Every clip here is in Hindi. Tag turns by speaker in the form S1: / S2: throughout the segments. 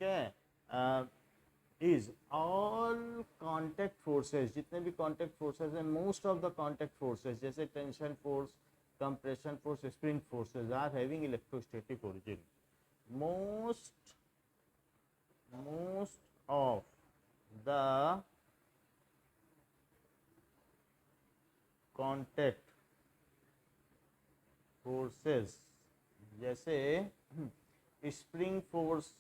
S1: ठीक है, इज ऑल कॉन्टैक्ट फोर्सेस, जितने भी कॉन्टैक्ट फोर्सेस हैं, most of the contact forces जैसे tension force, compression force, spring forces are having electrostatic origin. Most of the contact forces जैसे स्प्रिंग फोर्स,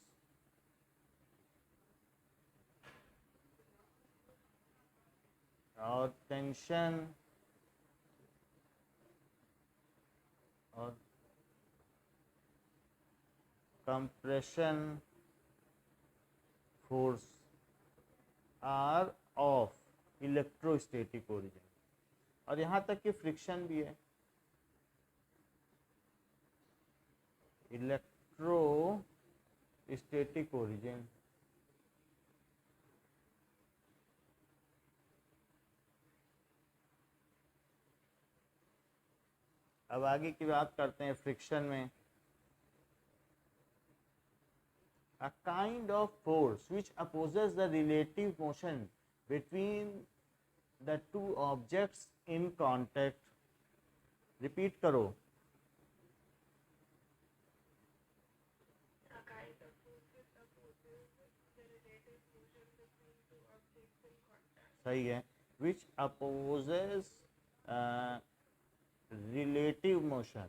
S1: और टेंशन और compression force are of electrostatic origin. और यहां तक कि फ्रिक्शन भी है, इलेक्ट्रोस्टैटिक ओरिजिन। अब आगे की बात करते हैं फ्रिक्शन में। A kind of force which opposes the relative motion between the two objects in contact. Repeat करो।
S2: A kind of force which opposes the relative motion between two objects in contact.
S1: सही है। Which opposes relative motion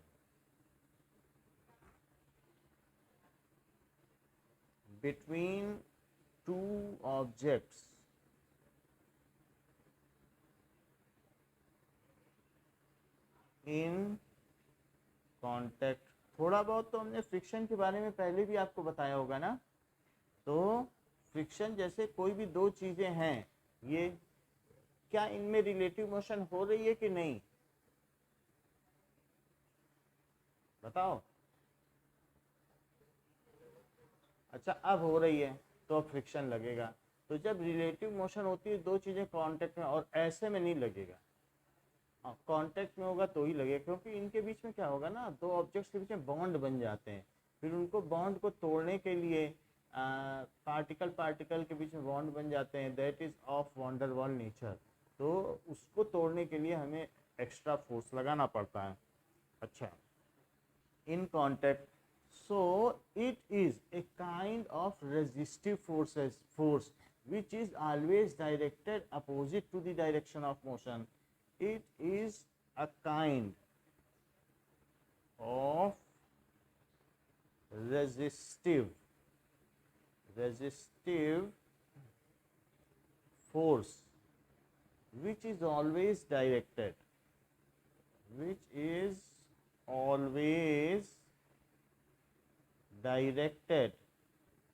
S1: between two objects in contact। थोड़ा बहुत तो हमने फ्रिक्शन के बारे में पहले भी आपको बताया होगा ना। तो फ्रिक्शन जैसे कोई भी दो चीजें हैं, ये क्या इनमें रिलेटिव मोशन हो रही है कि नहीं, बताओ। अच्छा, अब हो रही है तो अब फ्रिक्शन लगेगा। तो जब रिलेटिव मोशन होती है दो चीजें कांटेक्ट में, और ऐसे में नहीं लगेगा, कांटेक्ट में होगा तो ही लगेगा, क्योंकि इनके बीच में क्या होगा ना, दो ऑब्जेक्ट्स के बीच में बॉन्ड बन जाते हैं। फिर उनको बॉन्ड को तोड़ने के लिए पार्टिकल पार्टिकल के बीच में बॉन्ड बन जाते हैं, that is of van der Waals nature. तो उसको तोड़ने के लिए हमें एक्स्ट्रा फोर्स लगाना पड़ता है। अच्छा, in contact, so it is a kind of resistive force which is always directed opposite to the direction of motion. It is a kind of resistive force which is always directed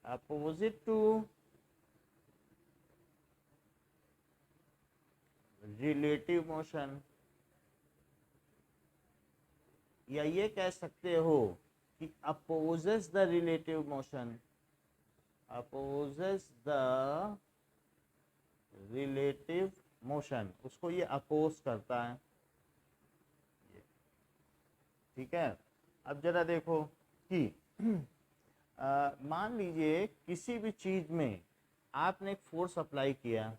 S1: opposite to relative motion। या ये कह सकते हो कि opposes the relative motion, उसको ये अपोज करता है। ठीक है। अब जरा देखो कि मान लीजिए किसी भी चीज में आपने एक फोर्स अप्लाई किया,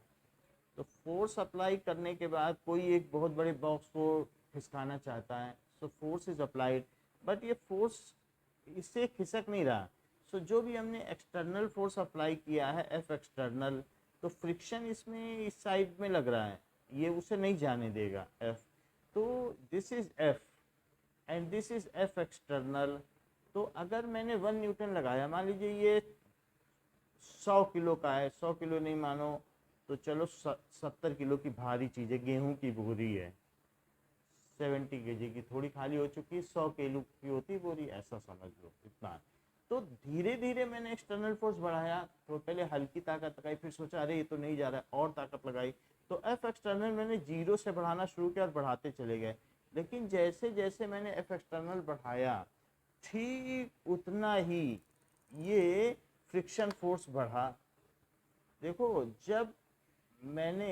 S1: तो फोर्स अप्लाई करने के बाद कोई एक बहुत बड़े बॉक्स को खिसकाना चाहता है, so force is applied, but ये फोर्स इससे खिसक नहीं रहा। सो जो भी हमने एक्सटर्नल फोर्स अप्लाई किया है, एफ एक्सटर्नल, तो फ्रिक्शन इसमें इस साइड में लग रहा है, ये उसे नहीं जाने देगा एफ। तो this is F and this is F external. तो अगर मैंने 1 न्यूटन लगाया, मान लीजिए ये 100 किलो का है, 100 किलो नहीं मानो तो चलो 70 किलो की भारी चीज़ है, गेहूं की बोरी है, 70 केजी की, थोड़ी खाली हो चुकी है, 100 किलो की होती बोरी, ऐसा समझ लो इतना। तो धीरे धीरे मैंने एक्सटर्नल फोर्स बढ़ाया, तो पहले हल्की ताकत लगाई, फिर सोचा अरे ये तो नहीं जा रहा है, और ताकत लगाई, तो एफ एक्सटर्नल मैंने 0 से बढ़ाना शुरू किया और बढ़ाते चले गए। लेकिन जैसे जैसे मैंने एफ एक्सटर्नल बढ़ाया, ठीक उतना ही ये फ्रिक्शन फोर्स बढ़ा। देखो, जब मैंने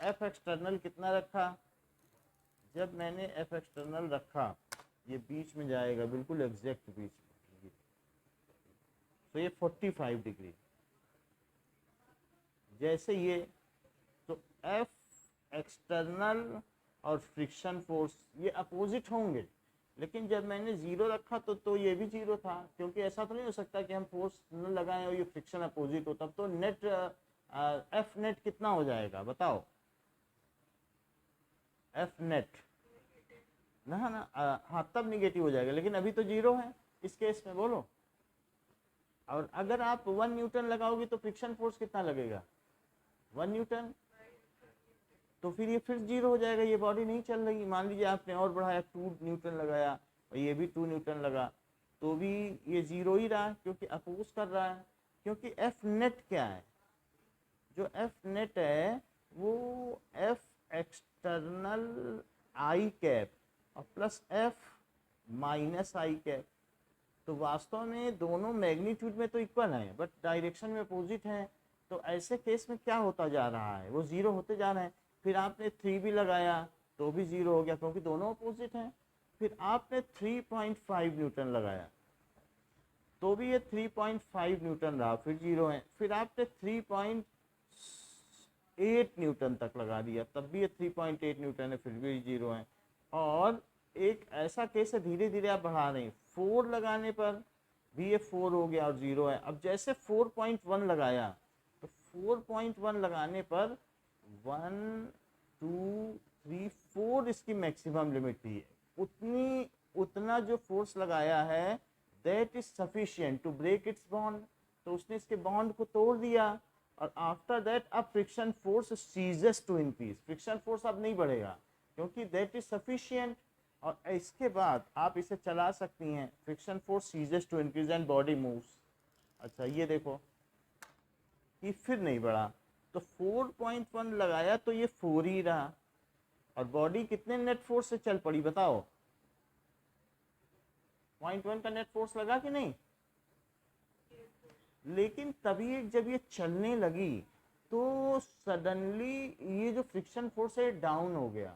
S1: एफ एक्सटर्नल कितना रखा, जब मैंने एफ एक्सटर्नल रखा, ये बीच में जाएगा, बिल्कुल एग्जैक्ट बीच में, तो ये 45 डिग्री। जैसे ये, तो एफ एक्सटर्नल और फ्रिक्शन फोर्स ये अपोजिट होंगे, लेकिन जब मैंने जीरो रखा तो ये भी जीरो था, क्योंकि ऐसा तो नहीं हो सकता कि हम फोर्स न लगाएं और ये फ्रिक्शन अपोजिट हो, तब तो नेट एफ नेट कितना हो जाएगा बताओ? एफ नेट ना हाँ तब निगेटिव हो जाएगा, लेकिन अभी तो जीरो है इस केस में, बोलो। और अगर आप 1 न्यूटन लगाओगे तो फ्रिक्शन फोर्स कितना लगेगा? 1 न्यूटन। तो फिर ये फिर जीरो हो जाएगा, ये बॉडी नहीं चल रही। मान लीजिए आपने और बढ़ाया, 2 न्यूटन लगाया और ये भी 2 न्यूटन लगा, तो भी ये जीरो ही रहा, क्योंकि अपोज कर रहा है। क्योंकि एफ नेट क्या है? जो एफ नेट है वो एफ एक्सटर्नल आई कैप और प्लस एफ माइनस आई कैप। तो वास्तव में दोनों मैग्नीट्यूड में तो इक्वल हैं, बट डायरेक्शन में अपोजिट हैं। तो ऐसे केस में क्या होता जा रहा है? वो जीरो होते जा रहे हैं। फिर आपने 3 भी लगाया तो भी जीरो हो गया, क्योंकि दोनों अपोजिट हैं। फिर आपने 3.5 न्यूटन लगाया तो भी ये 3.5 न्यूटन रहा, फिर जीरो है। फिर आपने 3.8 न्यूटन तक लगा दिया, तब भी ये 3.8 न्यूटन है, फिर भी जीरो है। और एक ऐसा केस है, धीरे धीरे आप बढ़ा रहे हैं, 4 लगाने पर भी ये 4 हो गया और जीरो है। अब जैसे 4.1 लगाया तो 4.1 लगाने पर 1 2 3 4 इसकी मैक्सिमम लिमिट थी। उतना जो फोर्स लगाया है that is sufficient to break its bond. तो उसने इसके बॉन्ड को तोड़ दिया, और आफ्टर दैट अब friction force ceases to increase. Friction force अब नहीं बढ़ेगा, क्योंकि दैट इज सफिशिएंट। और इसके बाद आप इसे चला सकती हैं, friction force ceases to increase and body moves. अच्छा ये देखो कि फिर नहीं बढ़ा, तो 4.1 लगाया तो ये 4 ही रहा, और बॉडी कितने नेट फोर्स से चल पड़ी बताओ? 0.1 का नेट फोर्स लगा कि नहीं? लेकिन तभी जब ये चलने लगी तो सडनली ये जो फ्रिक्शन फोर्स है डाउन हो गया।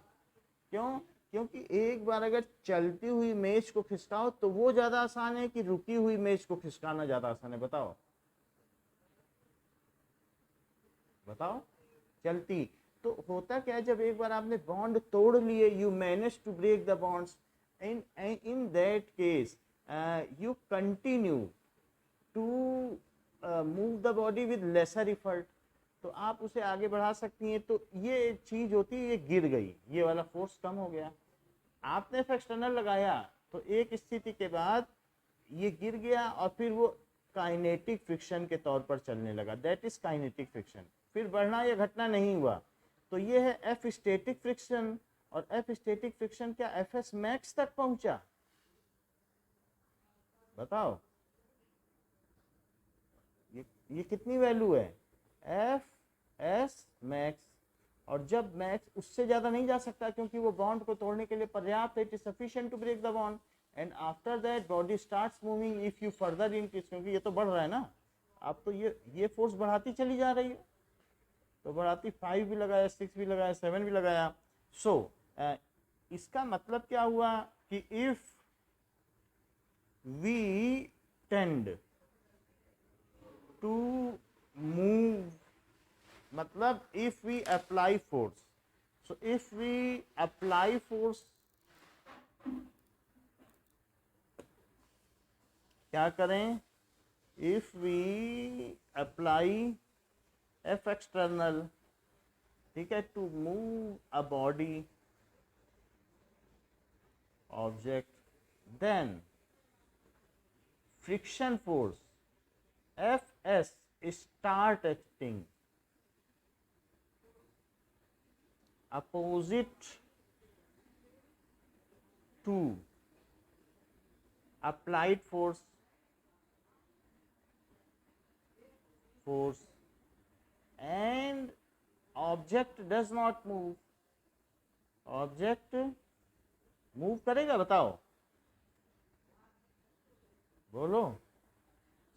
S1: क्यों? क्योंकि एक बार अगर चलती हुई मेज को खिसकाओ तो वो ज्यादा आसान है कि रुकी हुई मेज को खिसकाना ज्यादा आसान है? बताओ बताओ। चलती तो होता क्या है, जब एक बार आपने बॉन्ड तोड़ लिए, you manage to break the bonds, in that case you continue to move the body with lesser effort। तो आप उसे आगे बढ़ा सकती हैं। तो ये चीज होती है, ये गिर गई, ये वाला फोर्स कम हो गया। आपने एक्सटर्नल लगाया तो एक स्थिति के बाद ये गिर गया, और फिर वो काइनेटिक फ्रिक्शन के तौर पर चलने लगा, दैट इज काइनेटिक फ्रिक्शन। फिर बढ़ना या घटना नहीं हुआ। तो ये है एफ स्टैटिक फ्रिक्शन। और एफ स्टैटिक फ्रिक्शन क्या एफ एस मैक्स तक पहुंचा? बताओ ये कितनी वैल्यू है? F S max. और जब मैक्स, उससे ज्यादा नहीं जा सकता, क्योंकि वो बॉन्ड को तोड़ने के लिए पर्याप्त है, it is sufficient to break the bond. And after that body starts moving if you further increase, क्योंकि ये तो बढ़ रहा है ना, अब तो ये फोर्स बढ़ाती चली जा रही है। तो बढ़ाती 5 भी लगाया, 6 भी लगाया, 7 भी लगाया। सो इसका मतलब क्या हुआ कि if we tend to move, मतलब if we apply force, so if we apply force, क्या करें? If we apply F external, ठीक है, to move a body object, then friction force Fs start acting opposite to applied force and object does not move। object move करेगा? बताओ, बोलो।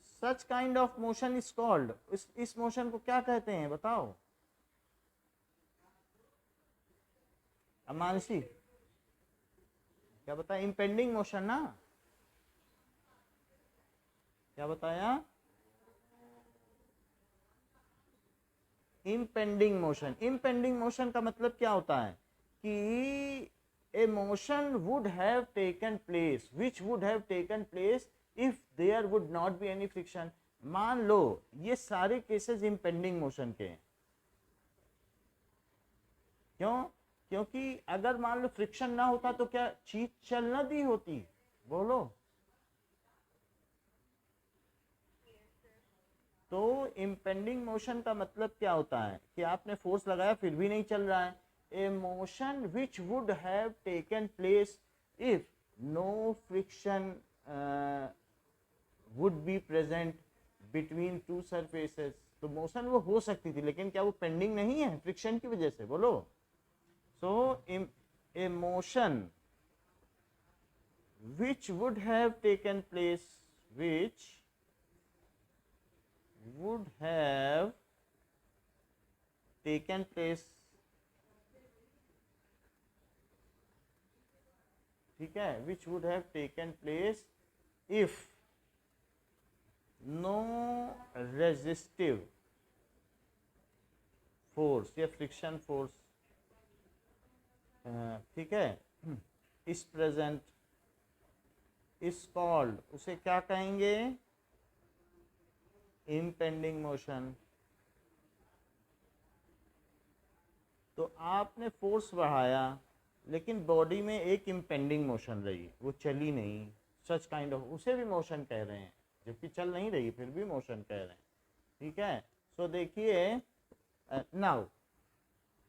S1: Such kind of motion is called, इस मोशन को क्या कहते हैं बताओ? मानसी क्या बताया? इम्पेंडिंग मोशन ना, क्या बताया? Impending motion. इम्पेंडिंग मोशन का मतलब क्या होता है कि a motion would have taken place which would have taken place if there would not be any friction। मान लो ये सारे केसेस इम्पेंडिंग मोशन के हैं। क्यों? क्योंकि अगर मान लो फ्रिक्शन ना होता तो क्या चीज चल ना दी होती? बोलो। तो इम्पेंडिंग मोशन का मतलब क्या होता है कि आपने फोर्स लगाया फिर भी नहीं चल रहा है। A motion which would have taken place if no friction would be present between two surfaces. तो मोशन वो हो सकती थी लेकिन क्या वो पेंडिंग नहीं है फ्रिक्शन की वजह से? बोलो। सो ए motion which would have taken place which would have taken place, ठीक है, which would have taken place if no resistive force या friction force, ठीक है, is present, is called, उसे क्या कहेंगे? Impending motion. तो आपने फोर्स बढ़ाया लेकिन बॉडी में एक इम्पेंडिंग मोशन रही, वो चली नहीं, सच काइंड ऑफ, उसे भी मोशन कह रहे हैं, जबकि चल नहीं रही फिर भी मोशन कह रहे हैं। ठीक है। सो देखिए now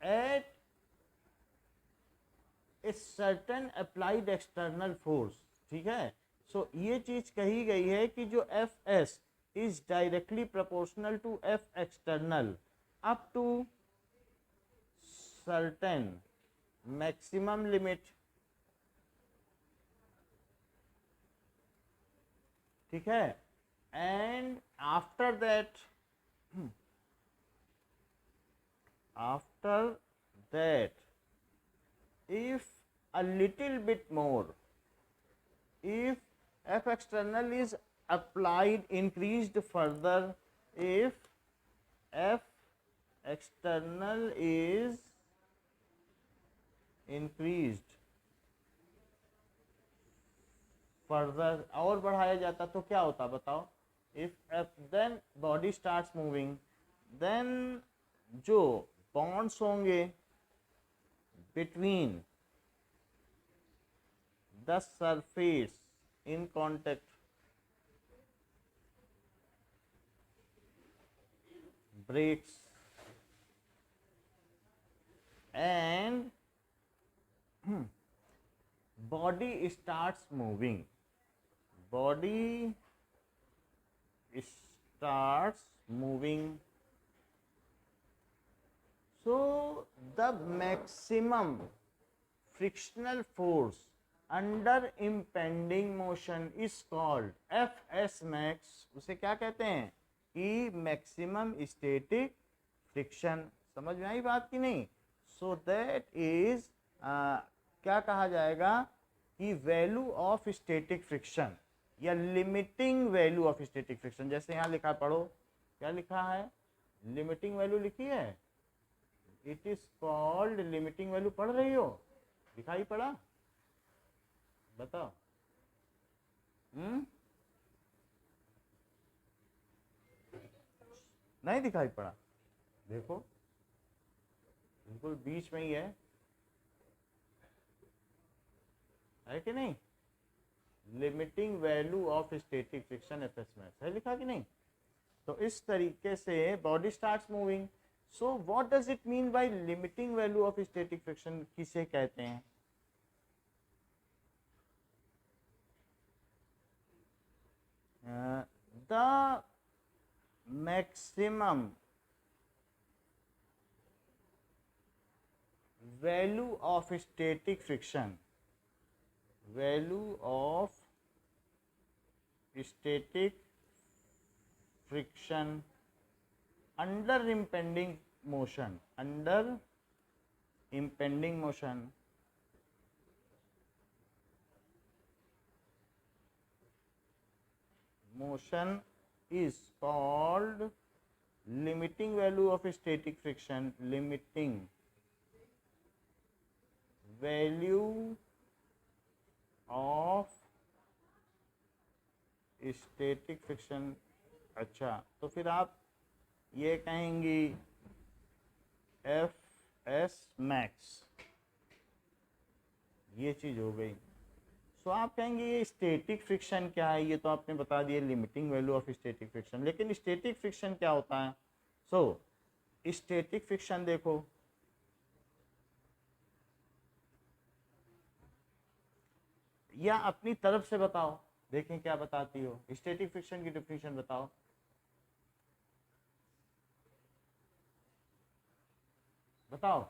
S1: at a certain applied external force, ठीक है। सो ये चीज कही गई है कि जो F S is directly proportional to F external up to certain maximum limit, ठीक है। and after that if a little bit more, if F external is applied increased further, if F external is increased further, और बढ़ाया जाता तो क्या होता बताओ? if F then body starts moving, then जो bonds होंगे between the surface in contact breaks and body starts moving, body starts moving, so the maximum frictional force under impending motion is called Fs max। उसे क्या कहते हैं कि मैक्सिमम स्टैटिक फ्रिक्शन। समझ में आई बात की नहीं? सो दैट इज क्या कहा जाएगा कि वैल्यू ऑफ स्टैटिक फ्रिक्शन या limiting value of static friction. जैसे यहाँ लिखा, पढ़ो क्या लिखा है, लिमिटिंग वैल्यू लिखी है, it is called limiting value. पढ़ रही हो? दिखाई पड़ा? बताओ। नहीं दिखाई पड़ा? देखो बिल्कुल बीच में ही है कि नहीं? Limiting value of static friction F S max है लिखा कि नहीं? तो इस तरीके से body starts moving. So what does it mean by limiting value of static friction? किसे कहते हैं? the maximum value of static friction, value of static friction under impending motion, under impending motion is called limiting value of static friction, limiting value of static friction. अच्छा, तो फिर आप ये कहेंगी एफ एस मैक्स, ये चीज़ हो गई। सो आप कहेंगे ये स्टैटिक फ्रिक्शन क्या है, ये तो आपने बता दिया limiting value of static friction, लेकिन स्टैटिक फ्रिक्शन क्या होता है? सो स्टैटिक फ्रिक्शन देखो, या अपनी तरफ से बताओ, देखें क्या बताती हो, स्टैटिक फ्रिक्शन की डेफिनेशन बताओ। बताओ।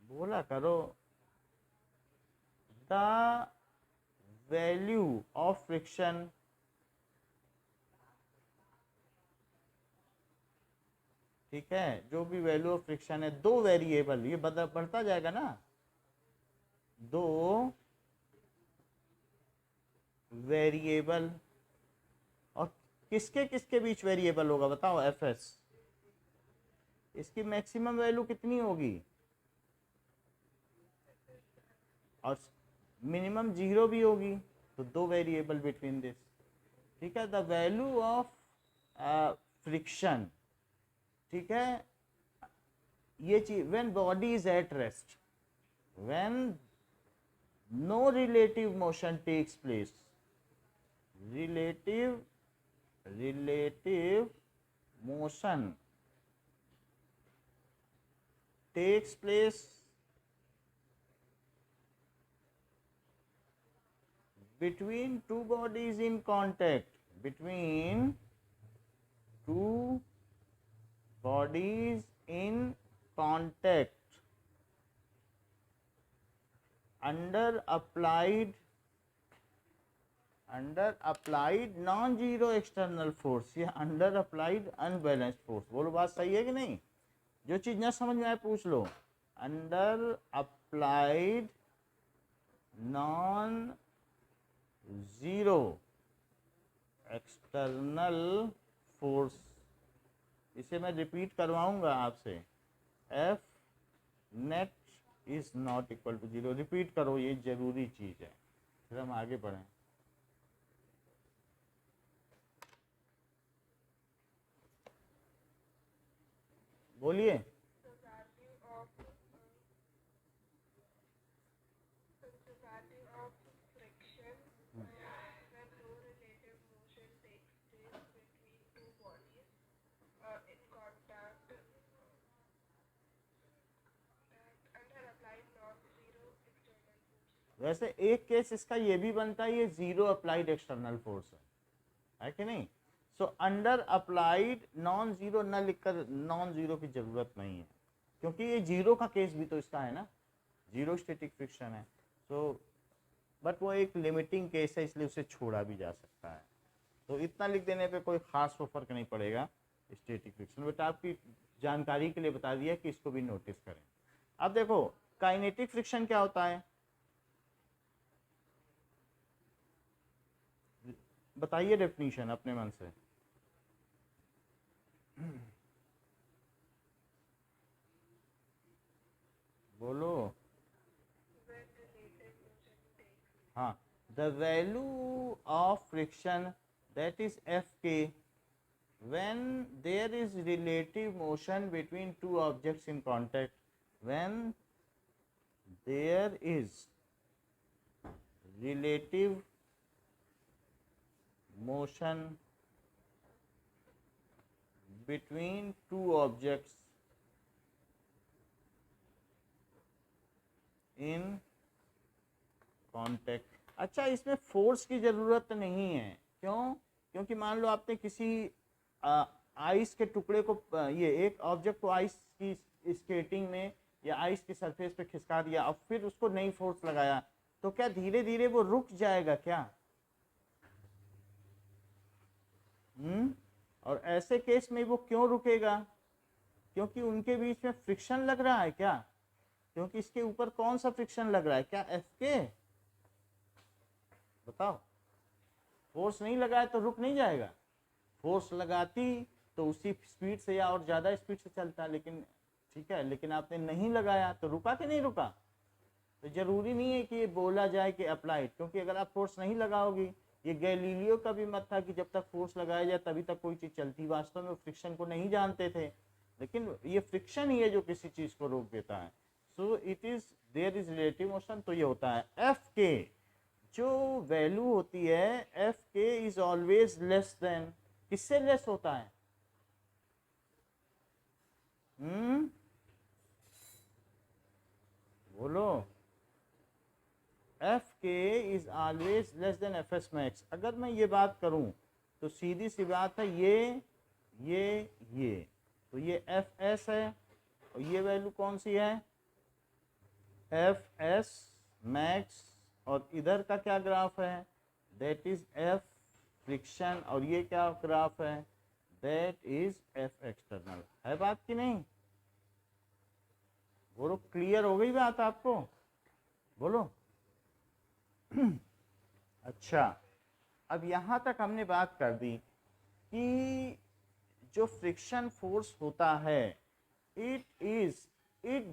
S1: बोला करो। द वैल्यू ऑफ फ्रिक्शन ठीक है, जो भी वैल्यू ऑफ फ्रिक्शन है, दो वेरिएबल, ये बढ़ता जाएगा ना, दो वेरिएबल, और किसके किसके बीच वेरिएबल होगा बताओ? F S. इसकी मैक्सिमम वैल्यू कितनी होगी और मिनिमम 0 भी होगी, तो दो वेरिएबल बिटवीन दिस। ठीक है, द वैल्यू ऑफ फ्रिक्शन, ठीक है, ये चीज when body is at rest, when no relative motion takes place, relative motion takes place between two bodies in contact, between two bodies in contact under applied non-zero external force या under applied unbalanced force। बोलो बात सही है कि नहीं? जो चीज ना समझ में आए पूछ लो। Under applied non zero external force, इसे मैं रिपीट करवाऊंगा आपसे, F net is not equal to 0। Repeat करो, ये जरूरी चीज है, फिर हम आगे बढ़ें। बोलिए।
S2: the value of friction when no relative motion takes place between two bodies in contact under applied non-zero external force।
S1: वैसे एक केस इसका ये भी बनता है, ये जीरो अप्लाइड एक्सटर्नल फोर्स है कि नहीं? So under applied non zero न लिखकर नॉन जीरो की जरूरत नहीं है, क्योंकि ये जीरो का केस भी तो इसका है ना, जीरो स्टैटिक फ्रिक्शन है। सो बट वो एक लिमिटिंग केस है, इसलिए उसे छोड़ा भी जा सकता है। तो इतना लिख देने पे कोई खास वो फर्क नहीं पड़ेगा स्टैटिक फ्रिक्शन। बट आपकी जानकारी के लिए बता दिया कि इसको भी नोटिस करें। अब देखो काइनेटिक फ्रिक्शन क्या होता है, बताइए डेफिनेशन अपने मन से। बोलो। हाँ, the value of friction that is F के when there is relative motion between two objects in contact, when there is relative motion between two objects in contact। अच्छा, इसमें फोर्स की जरूरत नहीं है, क्यों? क्योंकि मान लो आपने किसी आइस के टुकड़े को, ये एक ऑब्जेक्ट को आइस की स्केटिंग में या आइस की सरफेस पे खिसका दिया और फिर उसको नई फोर्स लगाया, तो क्या धीरे धीरे वो रुक जाएगा क्या? और ऐसे केस में वो क्यों रुकेगा? क्योंकि उनके बीच में फ्रिक्शन लग रहा है क्या? क्योंकि इसके ऊपर कौन सा फ्रिक्शन लग रहा है? क्या एफ के? बताओ। फोर्स नहीं लगाया तो रुक नहीं जाएगा, फोर्स लगाती तो उसी स्पीड से या और ज़्यादा स्पीड से चलता, लेकिन ठीक है, लेकिन आपने नहीं लगाया तो रुका कि नहीं रुका। तो जरूरी नहीं है कि ये बोला जाए कि अप्लाइड, क्योंकि अगर आप फोर्स नहीं लगाओगी, ये गैलीलियो का भी मत था कि जब तक फोर्स लगाया जाए तभी तक कोई चीज़ चलती, वास्तव में फ्रिक्शन को नहीं जानते थे, लेकिन ये फ्रिक्शन ही है जो किसी चीज़ को रोक देता है। So it is there is relative motion. तो ये होता है एफ के जो वैल्यू होती है, F K is always less than, किससे लेस होता है? बोलो। F K is always less than F S max. अगर मैं ये बात करूं तो सीधी सी बात है, ये तो ये एफ एस है और ये वैल्यू कौन सी है? F S max. और इधर का क्या ग्राफ है? That is F friction. और ये क्या ग्राफ है? That is F external. है बात कि नहीं? बोलो, क्लियर हो गई बात आपको? बोलो। अच्छा, अब यहाँ तक हमने बात कर दी कि जो फ्रिक्शन फोर्स होता है इट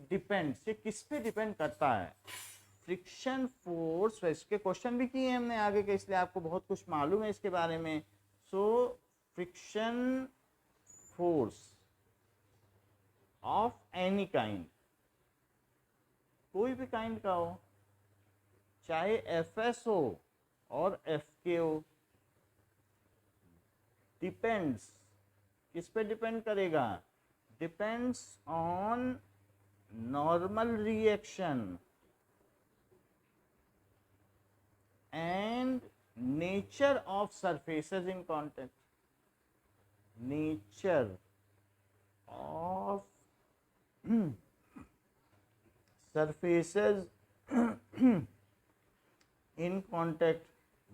S1: डिपेंड्स, ये किस पे डिपेंड करता है? फ्रिक्शन फोर्स, इसके क्वेश्चन भी किए हमने आगे के, इसलिए आपको बहुत कुछ मालूम है इसके बारे में। So friction force of any kind, कोई भी काइंड का हो, चाहे एफ एस हो और एफ के हो, डिपेंड्स, किस पे डिपेंड करेगा? Depends on normal reaction and nature of surfaces in contact. Nature of surfaces in contact.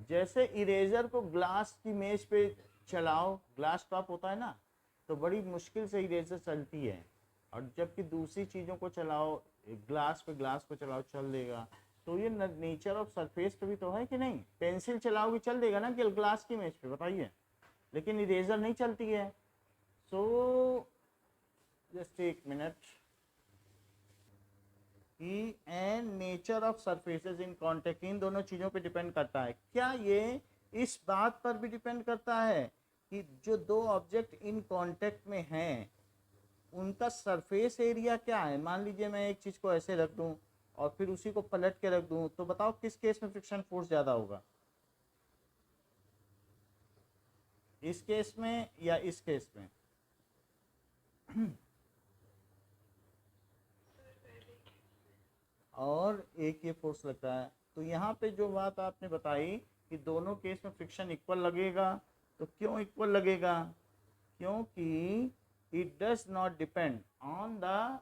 S1: जैसे इरेजर को ग्लास की मेज पे चलाओ, ग्लास टॉप होता है ना, तो बड़ी मुश्किल से इरेजर चलती है, और जबकि दूसरी चीज़ों को चलाओ, ग्लास को चलाओ, चल देगा। तो ये नेचर ऑफ सरफेस पे भी तो है कि नहीं? पेंसिल चलाओगे चल देगा ना कि ग्लास की मेज पे, बताइए, लेकिन इरेजर नहीं चलती है। सो जस्ट एक minute, and nature of surfaces in contact, इन दोनों चीज़ों पे डिपेंड करता है। क्या ये इस बात पर भी डिपेंड करता है कि जो दो ऑब्जेक्ट इन कांटेक्ट में हैं उनका सरफेस एरिया क्या है? मान लीजिए मैं एक चीज़ को ऐसे रख दूं और फिर उसी को पलट के रख दूं, तो बताओ किस केस में फ्रिक्शन फोर्स ज़्यादा होगा? इस केस में या इस केस में? और एक ये फोर्स लगता है। तो यहाँ पे जो बात आपने बताई कि दोनों केस में फ्रिक्शन इक्वल लगेगा, तो क्यों इक्वल लगेगा? क्योंकि it does not depend on the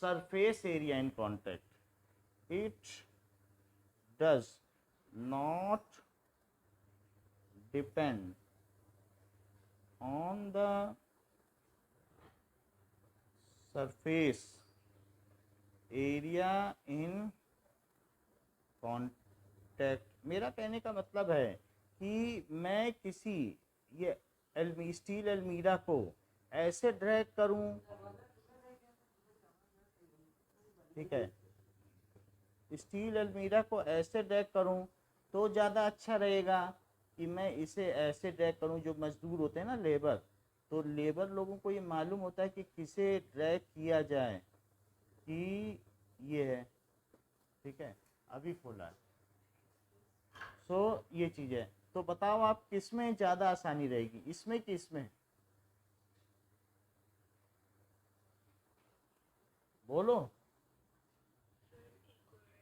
S1: surface area in contact. It does not depend on the surface area in contact. मेरा कहने का मतलब है कि मैं किसी ये स्टील अलमीरा को ऐसे ड्रैग करूं, ठीक है, स्टील अलमीरा को ऐसे ड्रैग करूं तो ज़्यादा अच्छा रहेगा कि मैं इसे ऐसे ड्रैग करूं? जो मजदूर होते हैं ना, लेबर, तो लेबर लोगों को ये मालूम होता है कि किसे ड्रैग किया जाए, कि ये है, ठीक है, अभी खोला है। सो ये चीज़ है। तो बताओ आप किस में ज़्यादा आसानी रहेगी, इसमें कि इसमें? बोलो।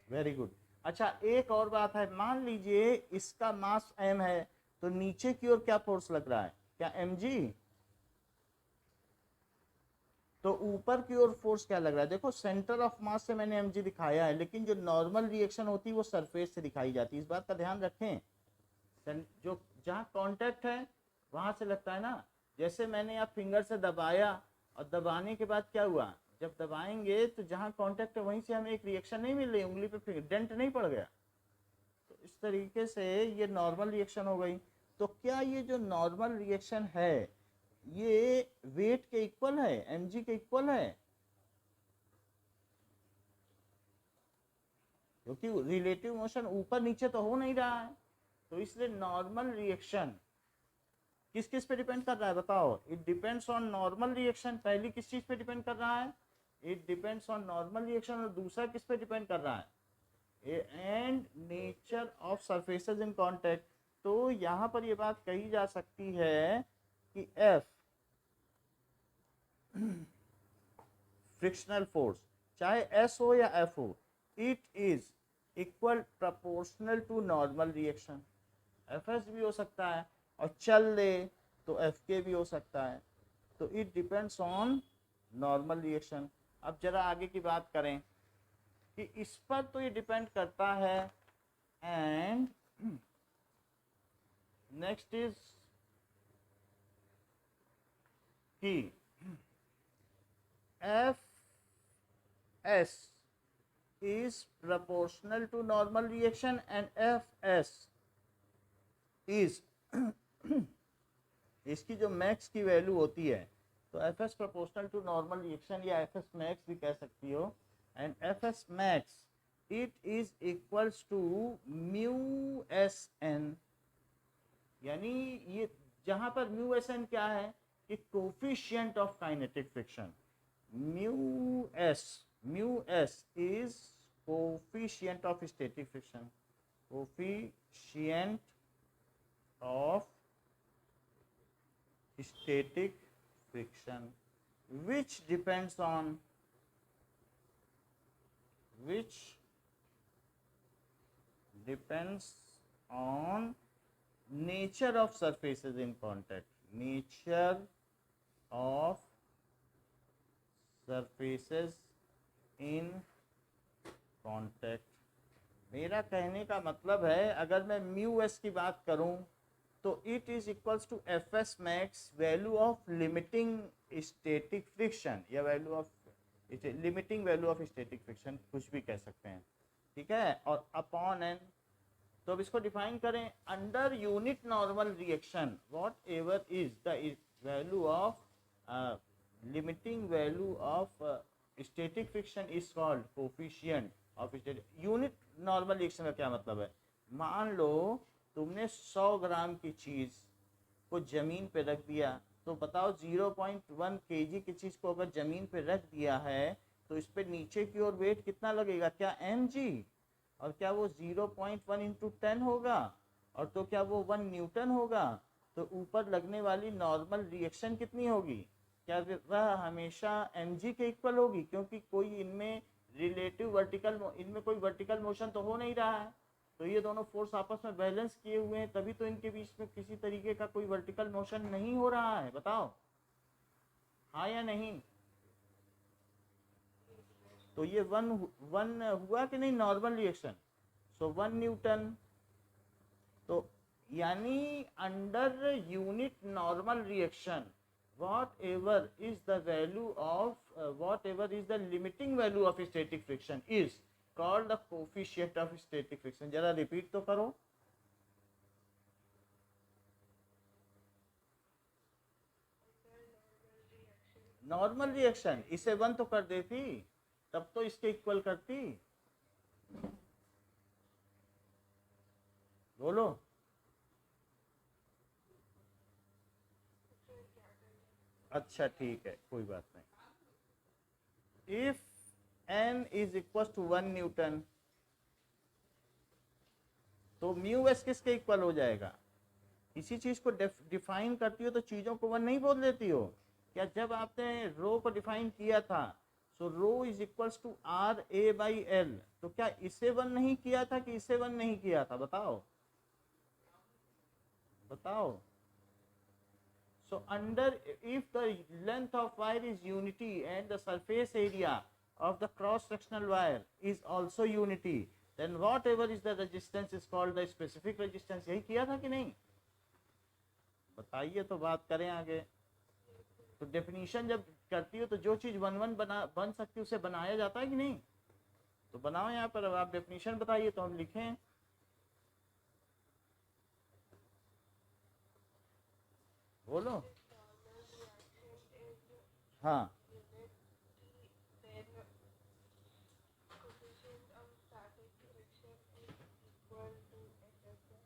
S1: Very good. अच्छा, एक और बात है, मान लीजिए इसका मास m है, तो नीचे की ओर क्या फोर्स लग रहा है? क्या mg? तो ऊपर की ओर फोर्स क्या लग रहा है? देखो, सेंटर ऑफ मास से मैंने mg दिखाया है, लेकिन जो नॉर्मल रिएक्शन होती है वो सरफेस से दिखाई जाती है। इस बात का ध्यान रखें। जो जहाँ कांटेक्ट है वहां से लगता है ना। जैसे मैंने आप फिंगर से दबाया और दबाने के बाद क्या हुआ? जब दबाएंगे तो जहाँ कांटेक्ट है वहीं से हमें एक रिएक्शन नहीं मिल रही, उंगली पे डेंट नहीं पड़ गया। तो इस तरीके से ये नॉर्मल रिएक्शन हो गई। तो क्या ये जो नॉर्मल रिएक्शन है ये वेट के इक्वल है, mg के इक्वल है? क्योंकि रिलेटिव मोशन ऊपर नीचे तो हो नहीं रहा है, तो इसलिए नॉर्मल रिएक्शन किस किस पे डिपेंड कर रहा है बताओ? It depends on normal reaction. पहली किस चीज पे डिपेंड कर रहा है? It depends on normal reaction. और दूसरा किस पे डिपेंड कर रहा है? And nature of surfaces in contact. तो यहाँ पर ये बात कही जा सकती है कि F फ्रिक्शनल फोर्स चाहे S हो या F हो, it is equal proportional to normal reaction. Fs भी हो सकता है और चल दे तो Fk भी हो सकता है। तो it depends on normal reaction. अब जरा आगे की बात करें कि इस पर तो ये डिपेंड करता है। एंड नेक्स्ट इज कि Fs is proportional to normal reaction and Fs is इसकी जो मैक्स की वैल्यू होती है, तो Fs proportional to normal reaction या Fs मैक्स भी कह सकती हो। And Fs max it is equals to mu S N. यानी ये जहां पर म्यू एस एन क्या है कि coefficient of kinetic friction. Mu S is coefficient of static friction. Coefficient of static friction which depends on nature of surfaces in contact, nature of surfaces in contact। मेरा कहने का मतलब है अगर मैं म्यू एस की बात करूं तो it is equals to F S max value of limiting static friction या value of limiting value of static friction, कुछ भी कह सकते हैं, ठीक है, और अपॉन एन। तो अब इसको डिफाइन करें। Under unit normal reaction what ever is the value of limiting value of static friction is called coefficient of static. Unit normal reaction का क्या मतलब है? मान लो तुमने 100 ग्राम की चीज को जमीन पे रख दिया, तो बताओ 0.1 kg की चीज को अगर जमीन पे रख दिया है तो इस पे नीचे की ओर वेट कितना लगेगा? क्या mg? और क्या वो 0.1 इंटू 10 होगा? और तो क्या वो 1 न्यूटन होगा? तो ऊपर लगने वाली नॉर्मल रिएक्शन कितनी होगी? क्या वह हमेशा mg के इक्वल होगी? क्योंकि कोई इनमें रिलेटिव वर्टिकल, इनमें कोई वर्टिकल मोशन तो हो नहीं रहा है, तो ये दोनों फोर्स आपस में बैलेंस किए हुए हैं, तभी तो इनके बीच में किसी तरीके का कोई वर्टिकल मोशन नहीं हो रहा है। बताओ हाँ या नहीं? तो ये वन हुआ कि नहीं नॉर्मल रिएक्शन? सो 1 न्यूटन। तो यानी under unit normal reaction whatever is the value of whatever is the limiting value of static friction is called the coefficient of static friction। जरा रिपीट तो करो। नॉर्मल रिएक्शन इसे 1 तो कर देती, तब तो इसके इक्वल करती। बोलो। अच्छा ठीक है, कोई बात नहीं। If n is equal to 1 newton तो म्यू एस किसके इक्वल हो जाएगा? किसी चीज को डिफाइन करती हो तो चीजों को 1 नहीं बोल देती हो क्या? जब आपने रो को डिफाइन किया था so rho is equals to R A by L, तो क्या इसे 1 नहीं किया था कि इसे 1 नहीं किया था? बताओ बताओ। So under, if the length of wire is unity and the surface area of the cross-sectional wire is also unity, then whatever is the resistance is called the specific resistance। यही किया था कि नहीं? बताइए तो बात करें आगे। तो डेफिनेशन जब करती हो तो जो चीज बन सकती है उसे बनाया जाता है कि नहीं? तो बनाओ यहाँ पर। अब आप डेफिनेशन बताइए तो हम लिखें। बोलो।
S2: this normal reaction is
S1: हाँ
S2: unit T, then coefficient of static friction is equal to HSF.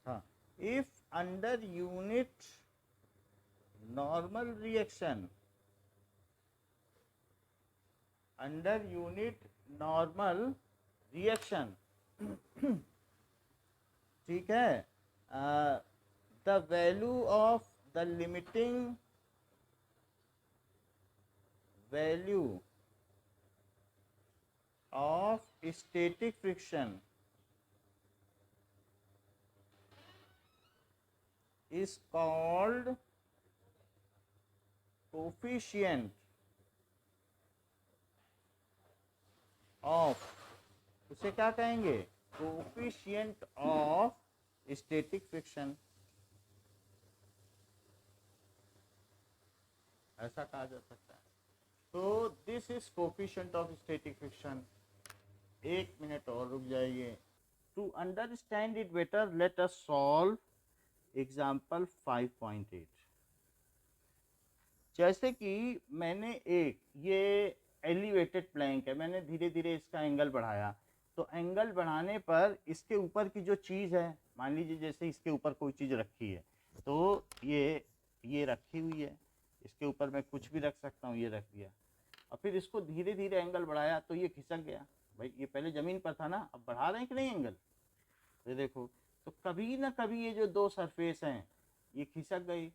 S1: हाँ, if under unit normal reaction, under unit normal reaction, ठीक है, the value of the limiting value of static friction is called coefficient of, उसे क्या कहेंगे, कोफिशिएंट ऑफ स्टैटिक फ्रिक्शन, ऐसा कहा जा सकता है। तो this is coefficient of static friction. एक मिनट और रुक जाइए। To understand it better let us solve example 5.8। जैसे कि मैंने एक ये एलिवेटेड प्लैंक है, मैंने धीरे धीरे इसका एंगल बढ़ाया, तो एंगल बढ़ाने पर इसके ऊपर की जो चीज़ है, मान लीजिए जैसे इसके ऊपर कोई चीज़ रखी है, तो ये रखी हुई है, इसके ऊपर मैं कुछ भी रख सकता हूँ, ये रख दिया, और फिर इसको धीरे धीरे एंगल बढ़ाया तो ये खिसक गया। भाई ये पहले ज़मीन पर था ना, अब बढ़ा रहे हैं कि नहीं एंगल, ये देखो। तो कभी ना कभी ये जो दो सरफेस हैं ये खिसक गई।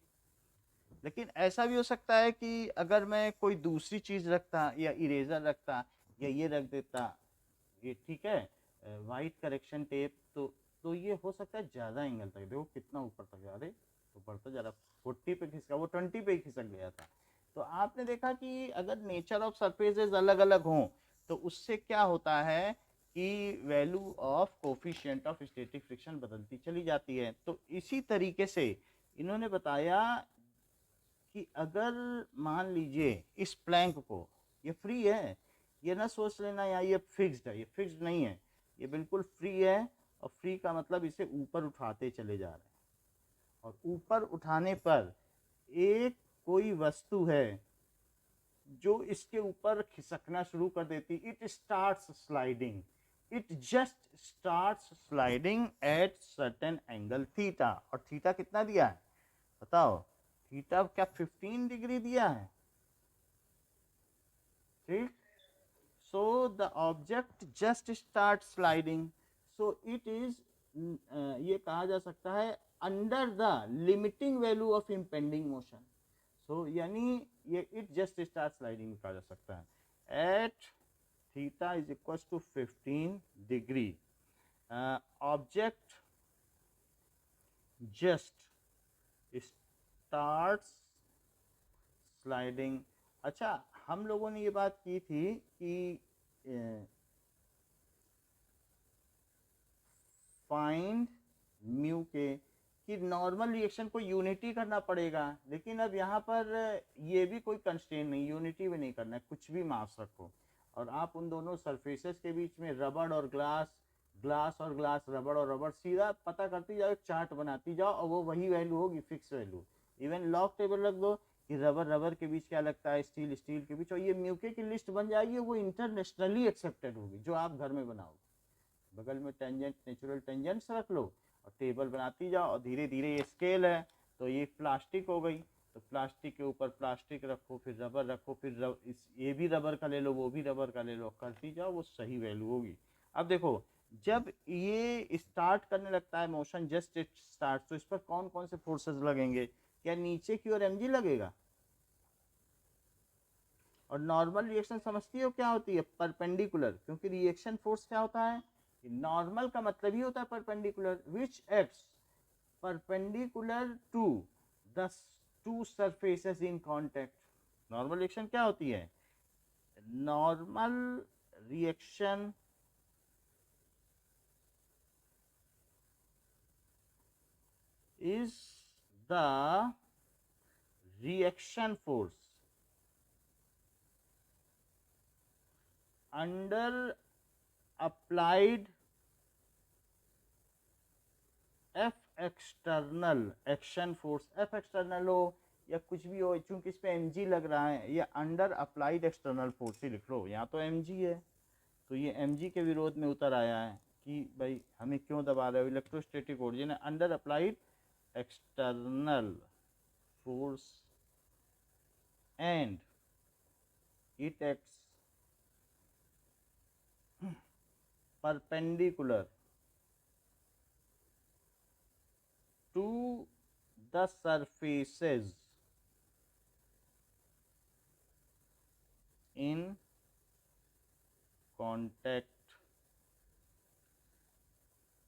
S1: लेकिन ऐसा भी हो सकता है कि अगर मैं कोई दूसरी चीज़ रखता या इरेजर रखता या ये रख देता, ये ठीक है, वाइट करेक्शन टेप, तो ये हो सकता है ज़्यादा एंगल तक, देखो कितना ऊपर तक जा रहे, ऊपर तो ज़रा 40 पे खिसका, वो 20 पे ही खिसक गया था। तो आपने देखा कि अगर नेचर ऑफ सरफेसेस अलग अलग हों तो उससे क्या होता है कि value of coefficient of static friction बदलती चली जाती है। तो इसी तरीके से इन्होंने बताया कि अगर मान लीजिए इस प्लैंक को, ये फ्री है, ये ना सोच लेना यार ये फिक्स्ड है, ये फिक्स्ड नहीं है, ये बिल्कुल फ्री है। और फ्री का मतलब इसे ऊपर उठाते चले जा रहे हैं, और ऊपर उठाने पर एक कोई वस्तु है जो इसके ऊपर खिसकना शुरू कर देती, it starts sliding, it just starts sliding at certain angle theta. और थीटा कितना दिया है बताओ, थीटा क्या 15 डिग्री दिया है, ठीक। So the object just start sliding, so it is, ये कहा जा सकता है under the limiting value of impending motion. So यानी ये इट जस्ट स्टार्ट स्लाइडिंग कहा जा सकता है at theta is equal to 15 degree, object just starts sliding. अच्छा, हम लोगों ने ये बात की थी कि फाइंड म्यू के कि नॉर्मल रिएक्शन को यूनिटी करना पड़ेगा, लेकिन अब यहाँ पर ये भी कोई कंस्ट्रेंट नहीं, यूनिटी भी नहीं करना है, कुछ भी मास रखो। और आप उन दोनों सरफेसेस के बीच में रबड़ और ग्लास, ग्लास और ग्लास, रबड़ और रबड़, सीधा पता करती जाओ, एक चार्ट बनाती जाओ, और वो वही वैल्यू होगी, fix value. Even log table रख दो कि रबर रबर के बीच क्या लगता है, स्टील स्टील के बीच, और ये म्यूके की लिस्ट बन जाएगी, वो इंटरनेशनली एक्सेप्टेड होगी जो आप घर में बनाओगे। बगल में टेंजेंट, नेचुरल टेंजेंट्स रख लो और टेबल बनाती जाओ, और धीरे धीरे ये स्केल है, तो ये प्लास्टिक हो गई, तो प्लास्टिक के ऊपर प्लास्टिक रखो, फिर रबर रखो, फिर ये भी रबर का ले लो, वो भी रबर का ले लो, करती जाओ, वो सही वैल्यू होगी। अब देखो, जब ये स्टार्ट करने लगता है मोशन, जस्ट इट स्टार्ट, तो इस पर कौन कौन से फोर्सेस लगेंगे, क्या नीचे की ओर mg लगेगा। और नॉर्मल रिएक्शन समझती हो क्या होती है, परपेंडिकुलर, क्योंकि रिएक्शन फोर्स क्या होता है, नॉर्मल का मतलब ही होता है perpendicular, which acts perpendicular to the two surfaces in contact. Normal reaction क्या होती है, normal reaction is the reaction force under applied F external action force, F external हो या कुछ भी हो, चूंकि इस पे एम जी लग रहा है, ये अंडर अप्लाइड एक्सटर्नल फोर्स ही लिख लो, यहाँ तो एम जी है, तो ये एम जी के विरोध में उतर आया है कि भाई हमें क्यों दबा रहे हो, इलेक्ट्रोस्टैटिक ओरिजिन है, under applied external force and it acts perpendicular to the surfaces in contact.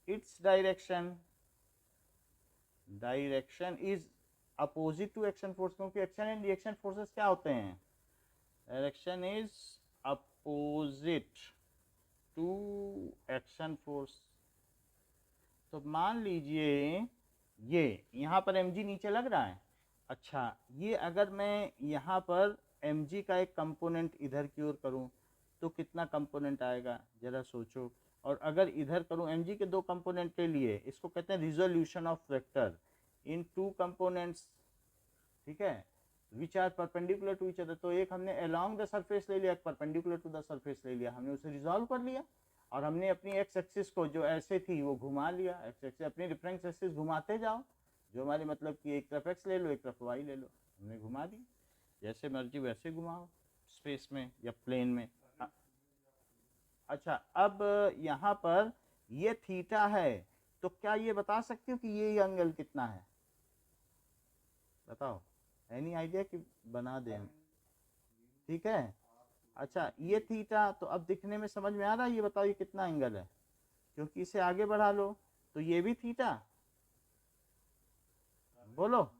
S1: Its direction is opposite to action force, क्योंकि action and reaction forces क्या होते हैं, direction is opposite to action force. तो मान लीजिए ये यहाँ पर mg नीचे लग रहा है, अच्छा ये अगर मैं यहाँ पर mg का एक कंपोनेंट इधर की ओर करूँ तो कितना कंपोनेंट आएगा जरा सोचो, और अगर इधर करूँ mg के दो कंपोनेंट के लिए, इसको कहते हैं resolution of vector in two components, ठीक है, which are perpendicular to each other. तो एक हमने अलोंग द सरफेस ले लिया, एक परपेंडिकुलर टू द सरफेस ले लिया, हमने उसे रिजॉल्व कर लिया, और हमने अपनी एक्स एक्सिस को जो ऐसे थी वो घुमा लिया, एक्स एक्सिस अपनी रेफरेंस एक्सिस घुमाते जाओ, जो हमारे मतलब कि एक तरफ एक्स ले लो एक तरफ वाई ले लो, हमने घुमा दी, जैसे मर्जी वैसे घुमाओ स्पेस में या प्लेन में। अच्छा अब यहाँ पर ये थीटा है, तो क्या ये बता सकते हो कि ये एंगल कितना है, बताओ, एनी आइडिया कि बना दें, ठीक है। अच्छा ये थीटा, तो अब दिखने में समझ में आ रहा है, ये बताओ ये कितना एंगल है, क्योंकि इसे आगे बढ़ा लो तो ये भी थीटा, बोलो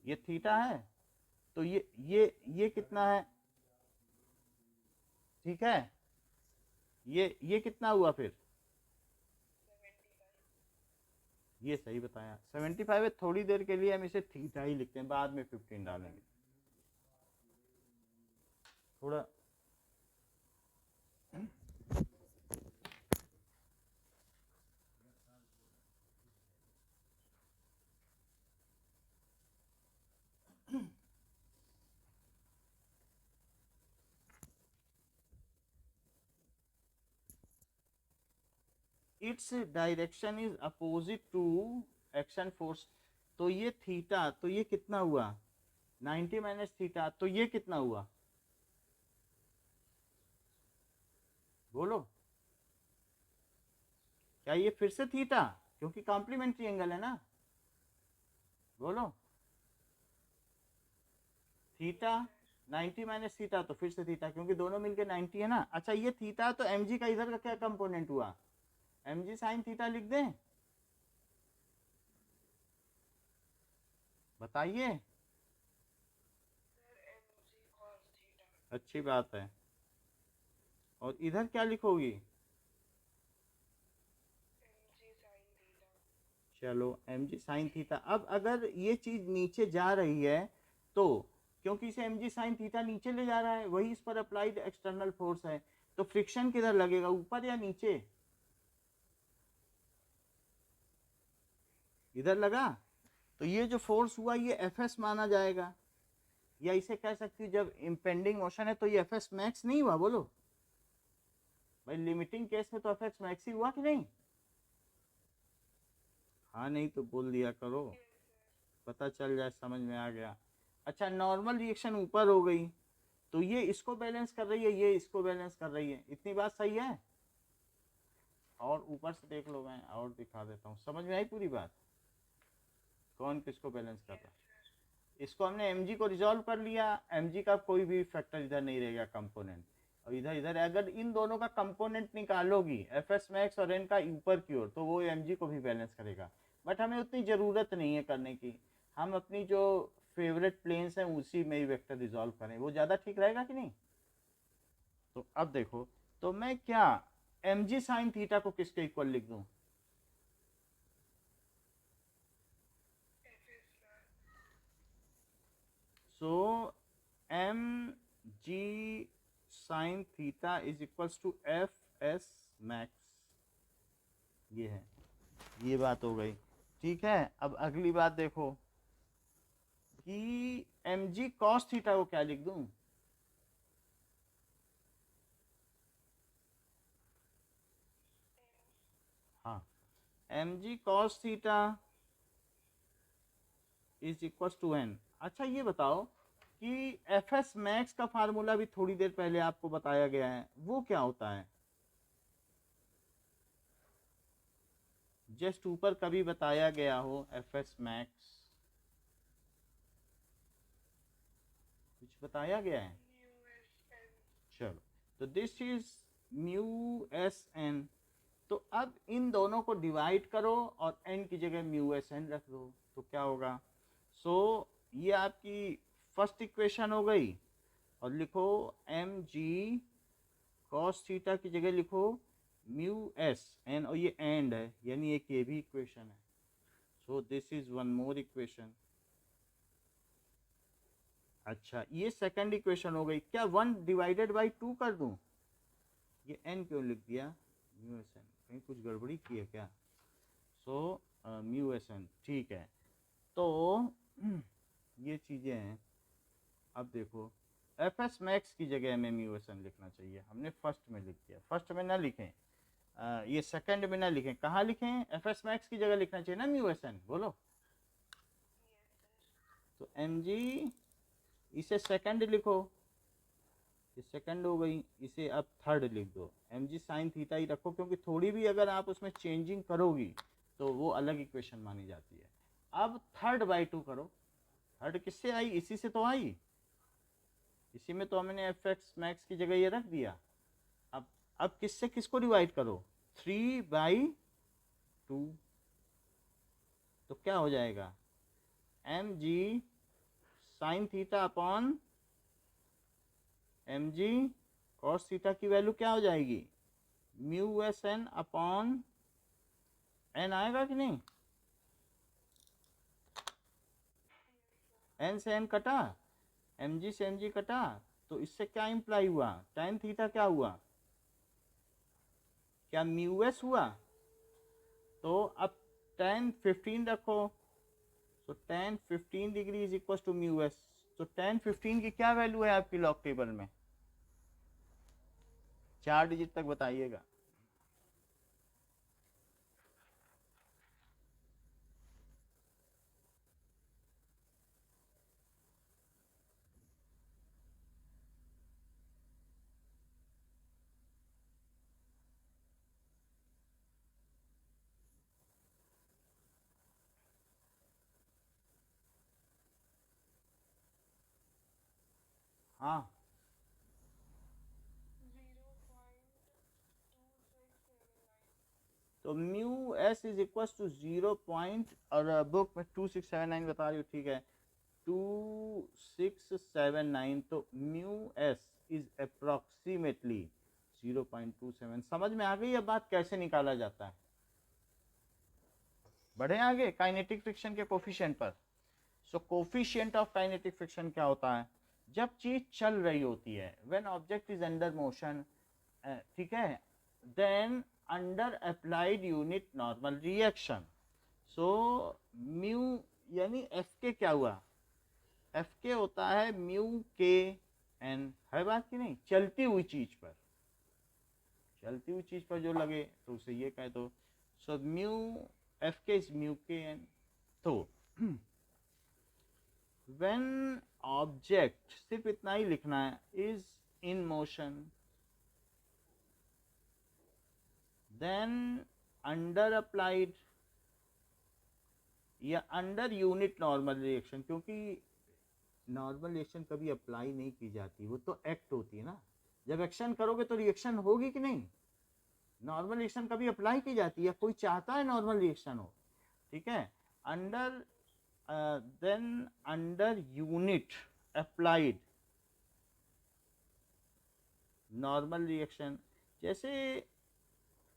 S1: ये थीटा है, तो ये कितना है, ठीक है, ये कितना हुआ फिर, ये सही बताया 75 है। थोड़ी देर के लिए हम इसे थीटा ही लिखते हैं, बाद में 15 डालेंगे थोड़ा। Its direction is opposite to action force, तो ये थीटा, तो ये कितना हुआ 90 माइनस थीटा, तो ये कितना हुआ, बोलो, क्या ये फिर से थीटा, क्योंकि कॉम्प्लीमेंट्री एंगल है ना, बोलो थीटा 90 माइनस थीटा, तो फिर से थीटा, क्योंकि दोनों मिलके 90 है ना। अच्छा ये थीटा, तो mg का इधर का क्या कंपोनेंट हुआ, mg साइन थीटा लिख दें, बताइए, अच्छी बात है, और इधर क्या लिखोगी, चलो mg साइन थीटा। अब अगर ये चीज नीचे जा रही है तो, क्योंकि इसे mg साइन थीटा नीचे ले जा रहा है, वही इस पर अप्लाइड एक्सटर्नल फोर्स है, तो फ्रिक्शन किधर लगेगा, ऊपर या नीचे, इधर लगा, तो ये जो फोर्स हुआ ये Fs माना जाएगा, या इसे कह सकती हूँ जब इम्पेंडिंग मोशन है तो ये Fs मैक्स नहीं हुआ, बोलो भाई, लिमिटिंग केस में तो Fs मैक्स ही हुआ कि नहीं, हाँ नहीं तो बोल दिया करो, पता चल जाए, समझ में आ गया। अच्छा नॉर्मल रिएक्शन ऊपर हो गई, तो ये इसको बैलेंस कर रही है, ये इसको बैलेंस कर रही है, इतनी बात सही है, और ऊपर से देख लो, मैं और दिखा देता हूँ, समझ में आई पूरी बात, कौन किसको बैलेंस कर रहा है। इसको हमने mg को रिजॉल्व कर लिया, mg का कोई भी फैक्टर इधर नहीं रहेगा कंपोनेंट, और इधर इधर अगर इन दोनों का कंपोनेंट निकालोगी Fs मैक्स और n का ऊपर की ओर, तो वो mg को भी बैलेंस करेगा, बट हमें उतनी ज़रूरत नहीं है करने की, हम अपनी जो फेवरेट प्लेन्स हैं उसी में ही वेक्टर रिजॉल्व करें, वो ज़्यादा ठीक रहेगा कि नहीं। तो अब देखो, तो मैं क्या mg साइन थीटा को किसके इक्वल लिख दूं, so mg sine theta is equals to Fs max, ये है, ये बात हो गई। ठीक है, अब अगली बात देखो कि mg cos थीटा को क्या लिख दूं? हाँ, mg cos theta is equal to n। अच्छा ये बताओ कि एफ एस मैक्स का फार्मूला भी थोड़ी देर पहले आपको बताया गया है, वो क्या होता है? जस्ट ऊपर कभी बताया गया हो एफ एस मैक्स, कुछ बताया गया है? चलो, तो this is mu S N. तो अब इन दोनों को डिवाइड करो और n की जगह म्यू एस एन रख दो, तो क्या होगा? सो ये आपकी फर्स्ट इक्वेशन हो गई। और लिखो एम जी कॉस थीटा की जगह लिखो म्यू एस एन, और ये एंड है यानी एक ये भी इक्वेशन है। So this is one more equation. अच्छा, ये सेकंड इक्वेशन हो गई। क्या 1/2 कर दूं? ये n क्यों लिख दिया? म्यू एस एन, कहीं कुछ गड़बड़ी की है क्या? सो म्यू एस एन, ठीक है। तो ये चीज़ें हैं। अब देखो एफ एस मैक्स की जगह हमें म्यू एस एन लिखना चाहिए, हमने फर्स्ट में लिख दिया। फर्स्ट में ना लिखें, ये सेकंड में ना लिखें, कहाँ लिखें? एफ एस मैक्स की जगह लिखना चाहिए ना म्यू एस एन, बोलो। तो एम जी, इसे सेकंड लिखो, ये सेकंड हो गई, इसे अब थर्ड लिख दो। एम जी साइन थीटा ही रखो, क्योंकि थोड़ी भी अगर आप उसमें चेंजिंग करोगी तो वो अलग इक्वेशन मानी जाती है। अब 3/2 करो। थर्ड किससे आई? इसी से तो आई, इसी में तो हमने एफ एक्स मैक्स की जगह ये रख दिया। अब किससे किसको डिवाइड करो? 3/2। तो क्या हो जाएगा? M G sine theta upon M G cos theta की वैल्यू क्या हो जाएगी? Mu S N upon N आएगा कि नहीं? एन से एन कटा, एम जी से एम जी कटा, तो इससे क्या इंप्लाई हुआ? टेन थीटा क्या हुआ? क्या म्यू एस हुआ? तो अब टेन 15 रखो, तो tan 15 degree is equal to mu S. तो टेन 15 की क्या वैल्यू है आपकी लॉग टेबल में? 4 डिजिट तक बताइएगा। हाँ,
S2: 0.2679।
S1: तो mu S is equal to 0 point, और बुक में 2679 बता रही हूँ, ठीक है 2679। तो म्यू एस इज अप्रोक्सीमेटली 0.27। समझ में आ गई अब बात कैसे निकाला जाता है? बढ़े आगे काइनेटिक फ्रिक्शन के कोफिशिएंट पर। So coefficient of kinetic friction क्या होता है? जब चीज चल रही होती है, when object is under motion, ठीक है, then under applied unit normal reaction. So mu यानी एफ के क्या हुआ? एफ के होता है म्यू के एन, है बात की नहीं? चलती हुई चीज पर, चलती हुई चीज पर जो लगे तो उसे ये कह दो। So mu F K is mu K N. तो व्हेन ऑब्जेक्ट, सिर्फ इतना ही लिखना है, is in motion, then under applied या अंडर यूनिट नॉर्मल रिएक्शन, क्योंकि नॉर्मल रिएक्शन कभी अप्लाई नहीं की जाती, वो तो एक्ट होती है ना। जब एक्शन करोगे तो रिएक्शन होगी कि नहीं? नॉर्मल रिएक्शन कभी अप्लाई की जाती है? कोई चाहता है नॉर्मल रिएक्शन हो? ठीक है, under then under unit applied normal reaction. जैसे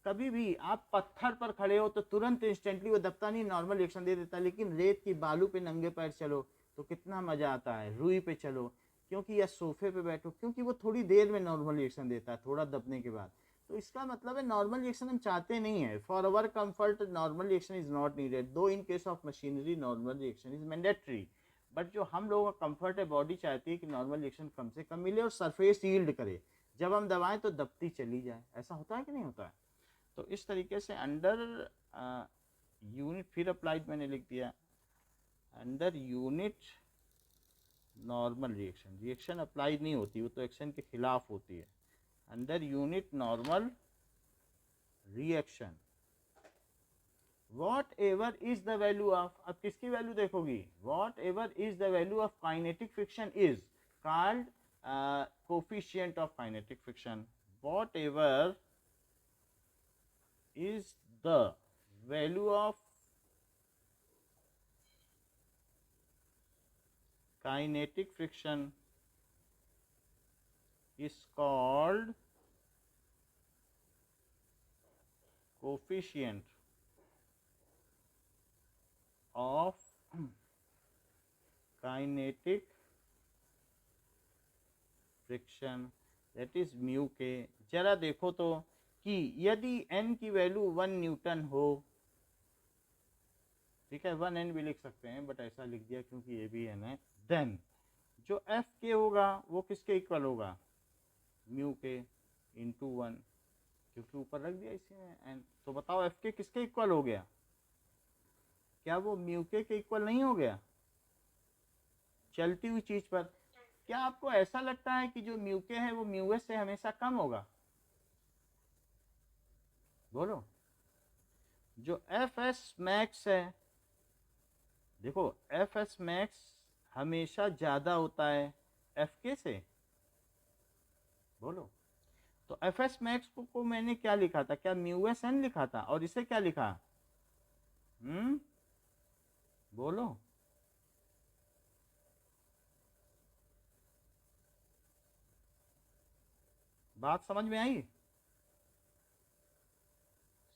S1: कभी भी आप पत्थर पर खड़े हो तो तुरंत इंस्टेंटली वो दबता नहीं, नॉर्मल रिएक्शन दे देता, लेकिन रेत की बालू पे नंगे पैर चलो तो कितना मजा आता है। रुई पे चलो क्योंकि, या सोफे पे बैठो क्योंकि वो थोड़ी देर में नॉर्मल रिएक्शन देता है, थोड़ा दबने के बाद। तो इसका मतलब है नॉर्मल रिएक्शन हम चाहते नहीं है। For our comfort normal reaction is not needed, though in case of machinery normal reaction is mandatory. But जो हम लोगों का कंफर्ट है, बॉडी चाहती है कि नॉर्मल रिएक्शन कम से कम मिले और सरफेस यील्ड करे, जब हम दबाएं तो दबती चली जाए। ऐसा होता है कि नहीं होता है? तो इस तरीके से अंडर यूनिट, फिर अप्लाइड मैंने लिख दिया, under unit normal reaction, reaction apply नहीं होती, वो तो एक्शन के खिलाफ होती है। Under unit normal reaction whatever is the value of, अब किसकी वैल्यू देखोगी, whatever is the value of kinetic friction is called coefficient of kinetic friction. Whatever is the value of kinetic friction is called coefficient of kinetic friction, that is mu k। जरा देखो तो कि यदि n की वैल्यू 1 न्यूटन हो, ठीक है, 1n भी लिख सकते हैं बट ऐसा लिख दिया क्योंकि ये भी n है, देन जो एफ के होगा वो किसके इक्वल होगा, म्यू के इंटू 1, क्योंकि ऊपर रख दिया इसी में एन। तो बताओ एफ के किसके इक्वल हो गया, क्या वो म्यू के इक्वल नहीं हो गया चलती हुई चीज पर? क्या आपको ऐसा लगता है कि जो म्यू के है वो म्यू एस से हमेशा कम होगा? बोलो। जो एफ एस मैक्स है, देखो एफ एस मैक्स हमेशा ज्यादा होता है एफ के से, बोलो। तो एफ एस मैक्स को मैंने क्या लिखा था, क्या म्यू एस एन लिखा था, और इसे क्या लिखा, बोलो। बात समझ में आई?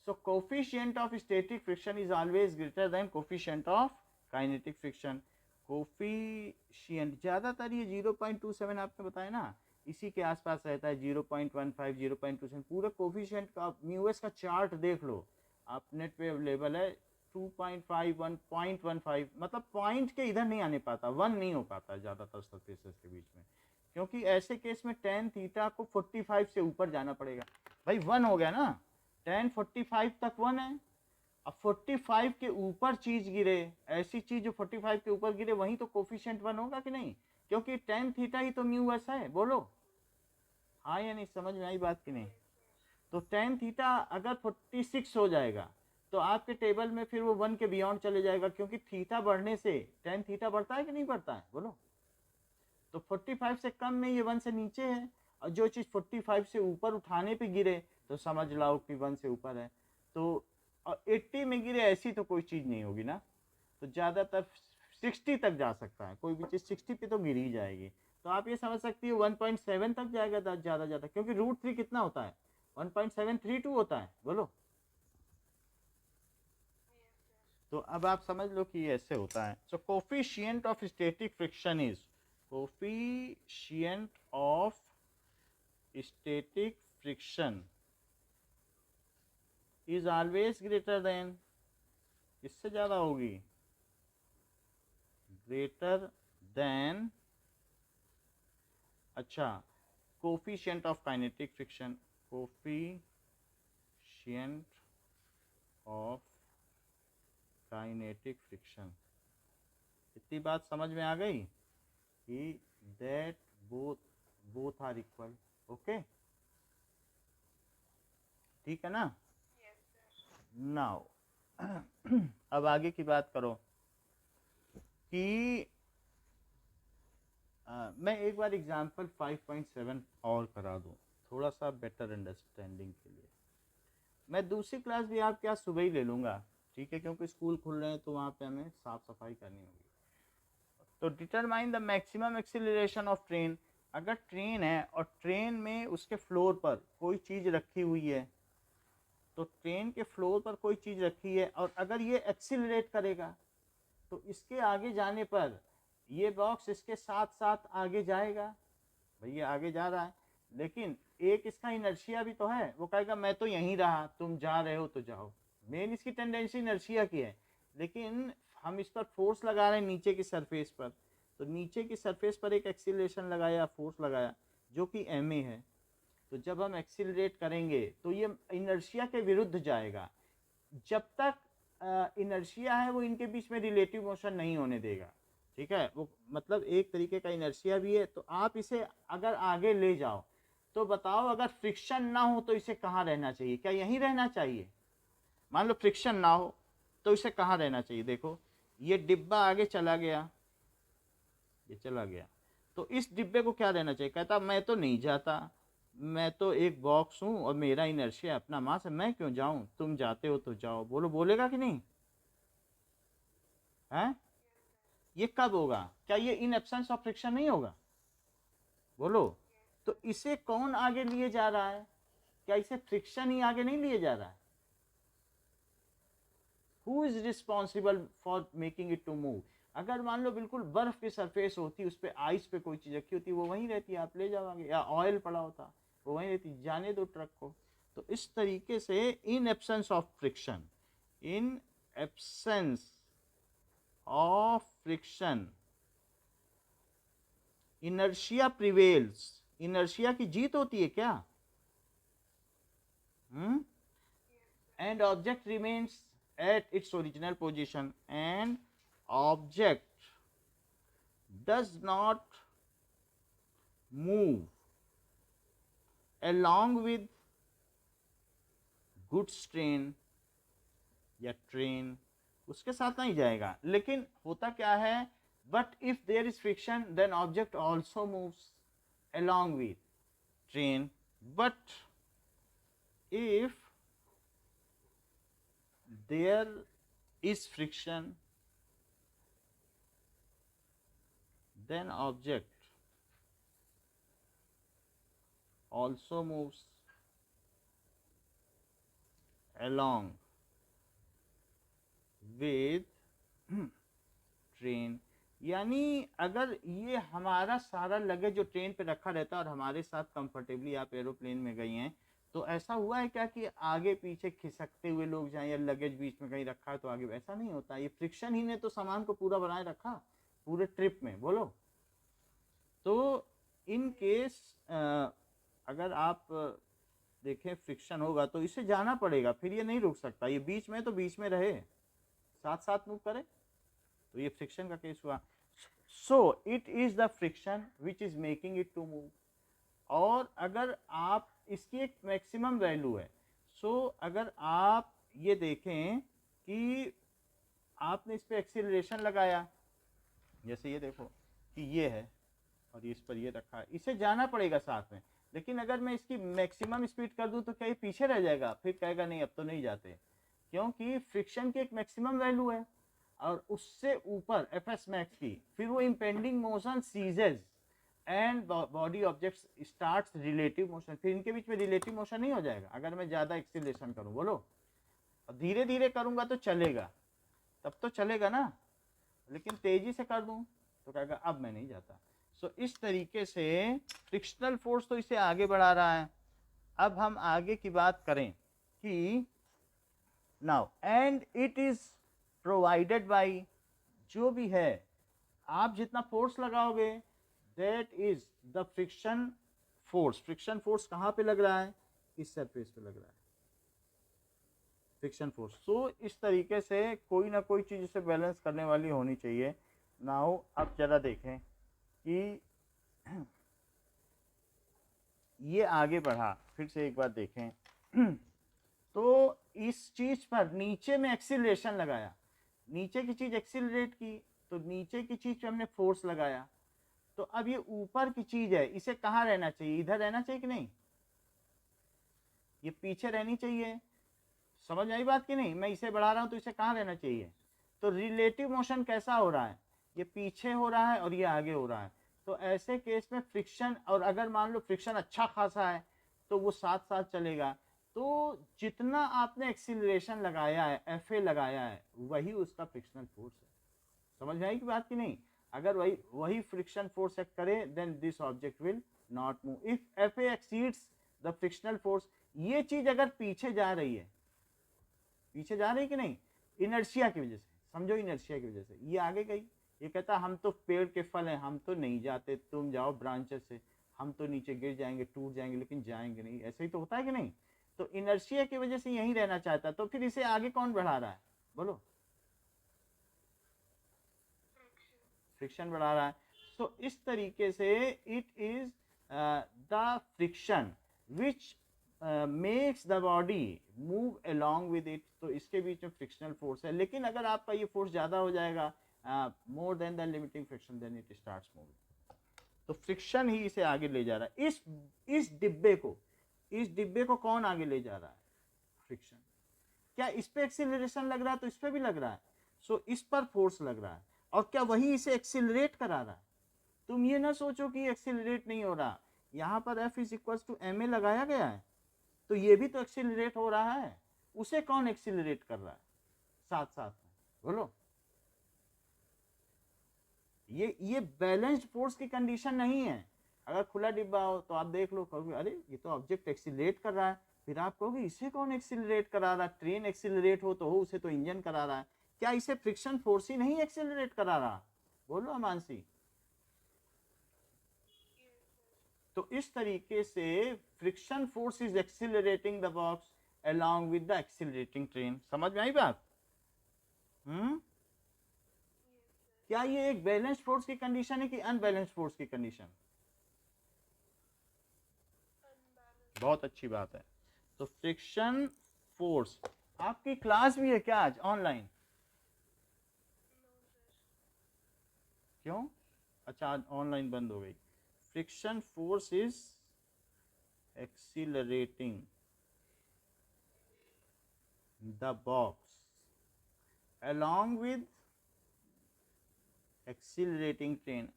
S1: So coefficient of static friction is always greater than coefficient of kinetic friction. Coefficient ज्यादातर ये 0.27 आपने बताया ना, इसी के आसपास रहता है, 0.15 0.27 पूरा कोफिशिएंट का। म्यू एस का चार्ट देख लो, आप नेट पे अवेलेबल है, 2.5 1.15, मतलब पॉइंट के इधर नहीं आने पाता, 1 नहीं हो पाता ज्यादातर सरफेसेस के बीच में, क्योंकि ऐसे केस में tan थीटा को 45 से ऊपर जाना पड़ेगा। भाई 1 हो गया ना, tan 45 तक 1 है। अब 45 के ऊपर चीज गिरे, ऐसी चीज जो 45 के ऊपर गिरे, वहीं तो कोफिशिएंट 1 होगा कि नहीं, क्योंकि tan थीटा ही तो म्यू एस है। बोलो हाँ या नहीं, समझ में आई बात कि नहीं? तो tan थीटा अगर 46 हो जाएगा तो आपके टेबल में फिर वो 1 के बियॉन्ड चले जाएगा, क्योंकि थीटा बढ़ने से tan थीटा बढ़ता है कि नहीं बढ़ता है, बोलो। तो 45 से कम में ये 1 से नीचे है, और जो चीज 45 से ऊपर उठाने पे गिरे तो समझ लो कि 1 से ऊपर है। तो 80 में गिरे ऐसी तो कोई चीज नहीं होगी ना, तो ज्यादातर 60 तक जा सकता है, कोई भी चीज 60 पे तो गिर ही जाएगी। तो आप ये समझ सकती हो 1.7 तक जाएगा ज्यादा ज्यादा, क्योंकि √3 कितना होता है, 1.732 होता है, बोलो। तो अब आप समझ लो कि ये ऐसे होता है। So coefficient of static friction is, coefficient of static friction is always greater than, इससे ज्यादा होगी, ग्रेटर देन, अच्छा, coefficient of kinetic friction, coefficient of kinetic friction. इतनी बात समझ में आ गई कि that both are equal, okay, ठीक है ना? नाउ अब आगे की बात करो कि मैं एक बार एग्जांपल 5.7 और करा दूं थोड़ा सा बेटर अंडरस्टैंडिंग के लिए। मैं दूसरी क्लास भी आपके यहाँ सुबह ही ले लूँगा, ठीक है, क्योंकि स्कूल खुल रहे हैं तो वहाँ पे हमें साफ सफाई करनी होगी। तो determine the maximum acceleration of train, अगर ट्रेन है और ट्रेन में उसके फ्लोर पर कोई चीज़ रखी हुई है, तो ट्रेन के फ्लोर पर कोई चीज़ रखी है और अगर ये एक्सीलरेट करेगा तो इसके आगे जाने पर ये बॉक्स इसके साथ साथ आगे जाएगा, भैया आगे जा रहा है, लेकिन एक इसका इनर्शिया भी तो है, वो कहेगा मैं तो यहीं रहा, तुम जा रहे हो तो जाओ। मेन इसकी टेंडेंसी इनर्शिया की है, लेकिन हम इस पर फोर्स लगा रहे हैं नीचे की सरफेस पर, तो नीचे की सरफेस पर एक एक्सीलरेशन लगाया, फोर्स लगाया जो कि ma है। तो जब हम एक्सीलरेट करेंगे तो ये इनर्शिया के विरुद्ध जाएगा। जब तक इनर्शिया है वो इनके बीच में रिलेटिव मोशन नहीं होने देगा, ठीक है। वो मतलब एक तरीके का इनर्शिया भी है। तो आप इसे अगर आगे ले जाओ तो बताओ, अगर फ्रिक्शन ना हो तो इसे कहाँ रहना चाहिए? क्या यहीं रहना चाहिए? मान लो फ्रिक्शन ना हो तो इसे कहाँ रहना चाहिए? देखो ये डिब्बा आगे चला गया, ये चला गया, तो इस डिब्बे को क्या रहना चाहिए? कहता मैं तो नहीं जाता, मैं तो एक बॉक्स हूं और मेरा इनर्शिया अपना मास है, मैं क्यों जाऊं, तुम जाते हो तो जाओ। बोलो बोलेगा कि नहीं? है? ये कब होगा? क्या ये इन एब्सेंस ऑफ फ्रिक्शन नहीं होगा? बोलो। तो इसे कौन आगे लिए जा रहा है? क्या इसे फ्रिक्शन ही आगे नहीं लिए जा रहा है? Who is responsible for making it to move? अगर मान लो बिल्कुल बर्फ की सरफेस होती, उस पर आइस पे कोई चीज रखी होती, वो वहीं रहती, आप ले जाओगे, या ऑयल पड़ा होता वो वहीं रहती, जाने दो ट्रक को। तो इस तरीके से in absence of friction, in absence of friction inertia prevails. Inertia की जीत होती है क्या? And object remains at its original position, and object does not move along with goods train या ट्रेन, उसके साथ नहीं जाएगा। लेकिन होता क्या है, but if there is friction then object also moves along with train, but if there is friction then object also moves along with train. यानी अगर ये हमारा सारा लगेज जो ट्रेन पे रखा रहता है और हमारे साथ कंफर्टेबली आप एरोप्लेन में गई हैं, तो ऐसा हुआ है क्या कि आगे पीछे खिसकते हुए लोग जाएं या लगेज बीच में कहीं रखा है तो आगे? ऐसा नहीं होता। ये फ्रिक्शन ही ने तो सामान को पूरा बनाए रखा पूरे ट्रिप में। बोलो। तो इन केस अगर आप देखें फ्रिक्शन होगा तो इसे जाना पड़ेगा, फिर ये नहीं रुक सकता। ये बीच में तो बीच में रहे, साथ साथ मूव करे, तो ये फ्रिक्शन का केस हुआ। So it is the friction which is making it to move. और अगर आप इसकी एक मैक्सिमम वैल्यू है, सो अगर आप ये देखें कि आपने इस पर एक्सीलरेशन लगाया, जैसे ये देखो कि ये है और इस पर ये रखा है, इसे जाना पड़ेगा साथ में। लेकिन अगर मैं इसकी मैक्सिमम स्पीड कर दूं तो क्या ये पीछे रह जाएगा? फिर कहेगा नहीं अब तो नहीं जाते, क्योंकि फ्रिक्शन की एक मैक्सिमम वैल्यू है और उससे ऊपर एफएस मैक्स की, फिर वो impending motion सीजेज and body objects starts relative motion. फिर इनके बीच में रिलेटिव मोशन नहीं हो जाएगा अगर मैं ज्यादा एक्सीलरेशन करूं? बोलो। धीरे धीरे करूंगा तो चलेगा, तब तो चलेगा ना, लेकिन तेजी से कर दूं तो कहेगा अब मैं नहीं जाता। सो इस तरीके से फ्रिक्शनल फोर्स तो इसे आगे बढ़ा रहा है। अब हम आगे की बात करें कि now and it is provided by, जो भी है आप जितना फोर्स लगाओगे that is the friction force. Friction force कहाँ पे लग रहा है? इस सरफेस पे लग रहा है फ्रिक्शन फोर्स। सो इस तरीके से कोई ना कोई चीज इसे बैलेंस करने वाली होनी चाहिए। नाउ अब जरा देखें कि ये आगे बढ़ा, फिर से एक बार देखें तो इस चीज पर नीचे में एक्सीलरेशन लगाया, नीचे की चीज एक्सीलरेट की, तो नीचे की चीज पे हमने फोर्स लगाया। तो अब ये ऊपर की चीज है, इसे कहाँ रहना चाहिए? इधर रहना चाहिए कि नहीं? ये पीछे रहनी चाहिए। समझ आई बात कि नहीं? मैं इसे बढ़ा रहा हूं तो इसे कहाँ रहना चाहिए? तो रिलेटिव मोशन कैसा हो रहा है? ये पीछे हो रहा है और ये आगे हो रहा है। तो ऐसे केस में फ्रिक्शन, और अगर मान लो फ्रिक्शन अच्छा खासा है तो वो साथ साथ चलेगा। तो जितना आपने एक्सीलरेशन लगाया है, एफ लगाया है, वही उसका फ्रिक्शनल फोर्स है। समझ में आई की बात की नहीं? अगर वही फ्रिक्शन फोर्स एक्ट करे then this object will not move. If F exceeds the frictional force, ये चीज अगर पीछे जा रही है, पीछे जा रही कि नहीं, इनर्शिया की वजह से, समझो इनर्शिया की वजह से ये आगे गई, ये कहता हम तो पेड़ के फल हैं, हम तो नहीं जाते, तुम जाओ ब्रांचेस से, हम तो नीचे गिर जाएंगे, टूट जाएंगे, लेकिन जाएंगे नहीं, ऐसे ही तो होता है कि नहीं। तो इनर्शिया की वजह से यहीं रहना चाहता, तो फिर इसे आगे कौन बढ़ा रहा है, बोलो, फ्रिक्शन बढ़ा रहा है। तो इस तरीके से it is the friction which makes the body move along with it, तो इसके बीच में फ्रिक्शनल फोर्स है। लेकिन अगर आपका ये फोर्स ज्यादा हो जाएगा, more than the limiting friction, then it starts moving. तो फ्रिक्शन ही इसे आगे ले जा रहा है। इस डिब्बे को कौन आगे ले जा रहा है, फ्रिक्शन। क्या इस पे एक्सीलरेशन लग रहा है, तो इस पे भी लग रहा है, सो इस पर फोर्स लग रहा है, और क्या वही इसे एक्सीलरेट करा रहा है। तुम ये ना सोचो कि एक्सीलरेट नहीं हो रहा, यहाँ पर F is equal to ma लगाया गया है, तो ये भी तो एक्सीलरेट हो रहा है, उसे कौन एक्सीलरेट कर रहा है साथ साथ में, बोलो। ये बैलेंस्ड फोर्स की कंडीशन नहीं है। अगर खुला डिब्बा हो तो आप देख लो, कहोगे अरे ये तो ऑब्जेक्ट एक्सीलरेट कर रहा है, फिर आप कहोगे इसे कौन एक्सीलरेट करा रहा है, ट्रेन एक्सीलरेट हो तो हो, उसे तो इंजन करा रहा है, क्या इसे फ्रिक्शन फोर्स ही नहीं एक्सीलरेट करा रहा, बोलो अमानसी। तो इस तरीके से friction force is accelerating the box along with the accelerating train। समझ में आई बात? क्या ये एक बैलेंस्ड फोर्स की कंडीशन है कि अनबैलेंस्ड फोर्स की कंडीशन? बहुत अच्छी बात है। तो फ्रिक्शन फोर्स, आपकी क्लास भी है क्या आज ऑनलाइन? क्यों? अच्छा, आज ऑनलाइन बंद हो गई। Friction force is accelerating the box along with accelerating train.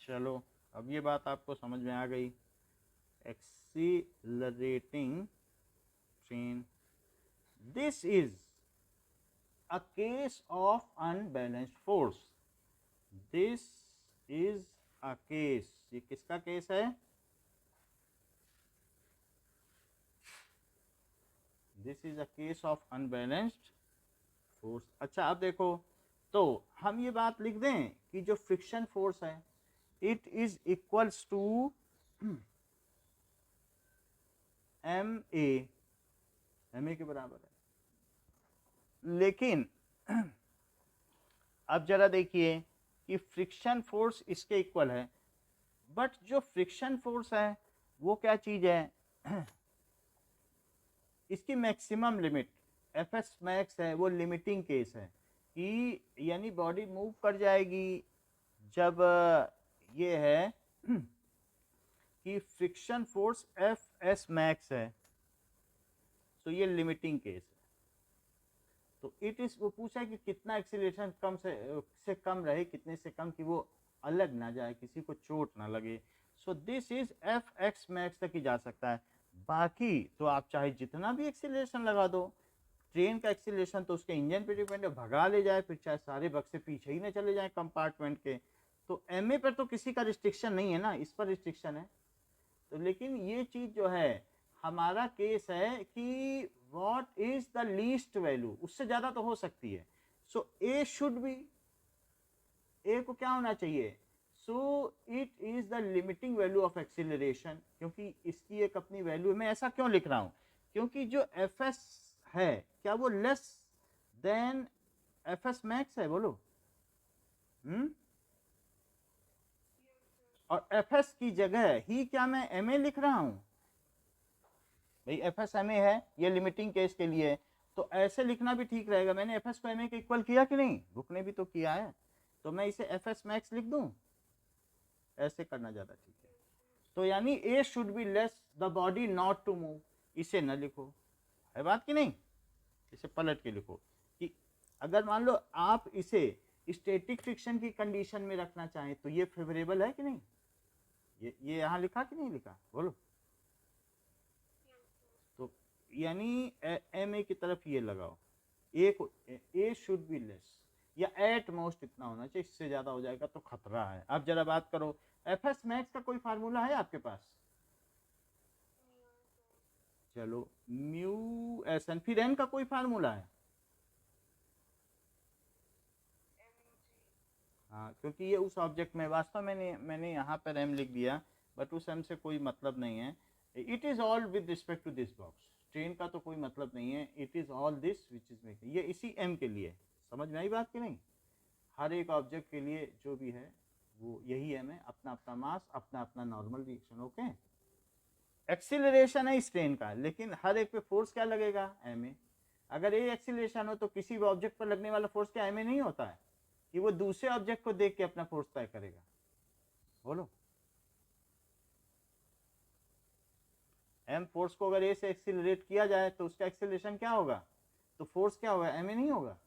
S1: चलो, अब ये बात आपको समझ में आ गई। Accelerating train, this is a case of unbalanced force. This is a case, ये किसका केस है? This is a case of unbalanced force. अच्छा, अब देखो, तो हम ये बात लिख दें कि जो फ्रिक्शन फोर्स है it is equals to ma के बराबर है। लेकिन अब जरा देखिए कि फ्रिक्शन फोर्स इसके इक्वल है, बट जो फ्रिक्शन फोर्स है वो क्या चीज है, इसकी मैक्सिमम लिमिट Fs मैक्स है, वो लिमिटिंग केस है कि यानी बॉडी मूव कर जाएगी जब ये है कि फ्रिक्शन फोर्स Fs मैक्स है, तो ये लिमिटिंग केस है। तो इट इज, वो पूछा है कि कितना एक्सीलरेशन कम से कम रहे, कितने से कम कि वो अलग ना जाए, किसी को चोट ना लगे। So this is Fx max तक ही जा सकता है। बाकी तो आप चाहे जितना भी एक्सीलरेशन लगा दो, ट्रेन का एक्सीलरेशन तो उसके इंजन पे डिपेंड है, भगा ले जाए, फिर चाहे सारे बक्से पीछे ही न चले जाए कंपार्टमेंट के। तो ma पर तो किसी का रिस्ट्रिक्शन नहीं है ना, इस पर रिस्ट्रिक्शन है। तो लेकिन ये चीज जो है, हमारा केस है कि what is the least value, उससे ज्यादा तो हो सकती है। सो ए शुड बी, ए को क्या होना चाहिए, सो it is the limiting value of acceleration, क्योंकि इसकी एक अपनी वैल्यू। मैं ऐसा क्यों लिख रहा हूं, क्योंकि जो Fs है क्या वो लेस देन Fs मैक्स है, बोलो। और Fs की जगह ही क्या मैं ma लिख रहा हूं, भाई Fs ma है, ये लिमिटिंग केस के लिए, तो ऐसे लिखना भी ठीक रहेगा। मैंने Fs को ma के इक्वल किया कि नहीं, बुक ने भी तो किया है, तो मैं इसे Fs मैक्स लिख दूं, ऐसे करना ज्यादा ठीक है। तो यानी a should be less the body not to move, इसे न लिखो, है बात कि नहीं, इसे पलट के लिखो कि अगर मान लो आप इसे स्टैटिक फ्रिक्शन की कंडीशन में रखना चाहें तो ये फेवरेबल है कि नहीं, ये यहां लिखा कि नहीं लिखा, बोलो। तो यानी ma की तरफ ये लगाओ, a शुड बी लेस, या एट मोस्ट इतना होना चाहिए, इससे ज़्यादा हो जाएगा तो खतरा है। अब जरा बात करो, एफ एस मैक्स का कोई फार्मूला है आपके पास? चलो म्यू एस एन, फिर एन का कोई फार्मूला है? हाँ, क्योंकि ये उस ऑब्जेक्ट में वास्तव में मैंने यहाँ पर एम लिख दिया, बट उस एम से कोई मतलब नहीं है। It is all with respect to this box, train का तो कोई मतलब नहीं है, it is all this which is making, ये इसी एम के लिए। समझ में आई बात कि नहीं? हर एक ऑब्जेक्ट के लिए जो भी है वो यही एम है, अपना अपना मास, अपना अपना नॉर्मल रिएक्शन। ओके, एक्सीलरेशन है इस ट्रेन का, लेकिन हर एक पे फोर्स क्या लगेगा? M A. अगर ये एक्सीलरेशन हो तो किसी भी ऑब्जेक्ट पर लगने वाला फोर्स क्या एम ए नहीं होता है कि वो दूसरे ऑब्जेक्ट को देख के अपना फोर्स तय करेगा? बोलो, एम फोर्स को अगर ए से एक्सीलरेट किया जाए तो उसका एक्सीलरेशन क्या होगा? तो फोर्स क्या होगा? एम ए नहीं होगा?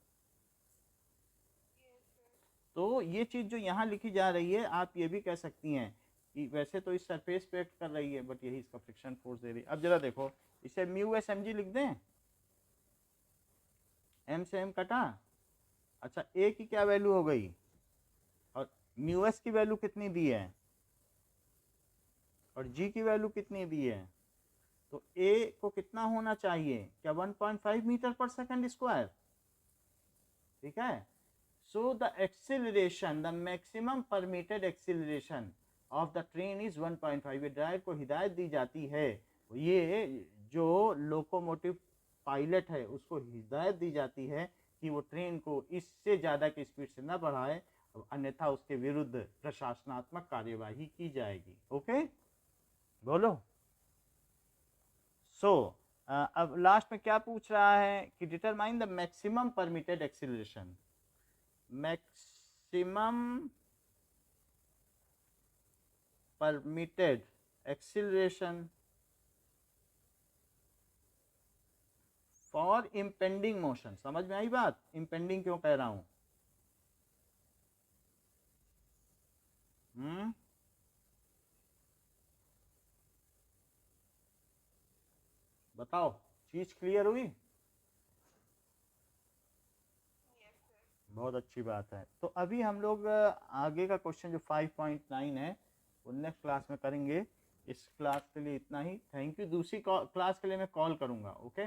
S1: तो ये चीज जो यहाँ लिखी जा रही है, आप ये भी कह सकती हैं कि वैसे तो इस सरफेस पे एक्ट कर रही है, बट यही इसका फ्रिक्शन फोर्स दे रही है। अब जरा देखो, इसे म्यू एस एम जी लिख दें, एम से एम कटा। अच्छा, ए की क्या वैल्यू हो गई और म्यू एस की वैल्यू कितनी दी है और जी की वैल्यू कितनी दी है? तो ए को कितना होना चाहिए? क्या 1.5 मीटर पर सेकंड स्क्वायर? ठीक है। So the acceleration, the maximum permitted acceleration of the train is 1.5। ये ड्राइवर को हिदायत दी जाती है, ये जो लोकोमोटिव पायलट है उसको हिदायत दी जाती है कि वो ट्रेन को इससे ज़्यादा की स्पीड से न बढ़ाए, अन्यथा उसके विरुद्ध प्रशासनात्मक कार्यवाही की जाएगी। ओके, बोलो। सो अब लास्ट में क्या पूछ रहा है कि determine the maximum permitted acceleration, maximum permitted acceleration for impending motion। समझ में आई बात? impending क्यों कह रहा हूं? बताओ, चीज क्लियर हुई? बहुत अच्छी बात है। तो अभी हम लोग आगे का क्वेश्चन जो 5.9 है वो नेक्स्ट क्लास में करेंगे। इस क्लास के लिए इतना ही, थैंक यू। दूसरी क्लास के लिए मैं कॉल करूंगा। ओके।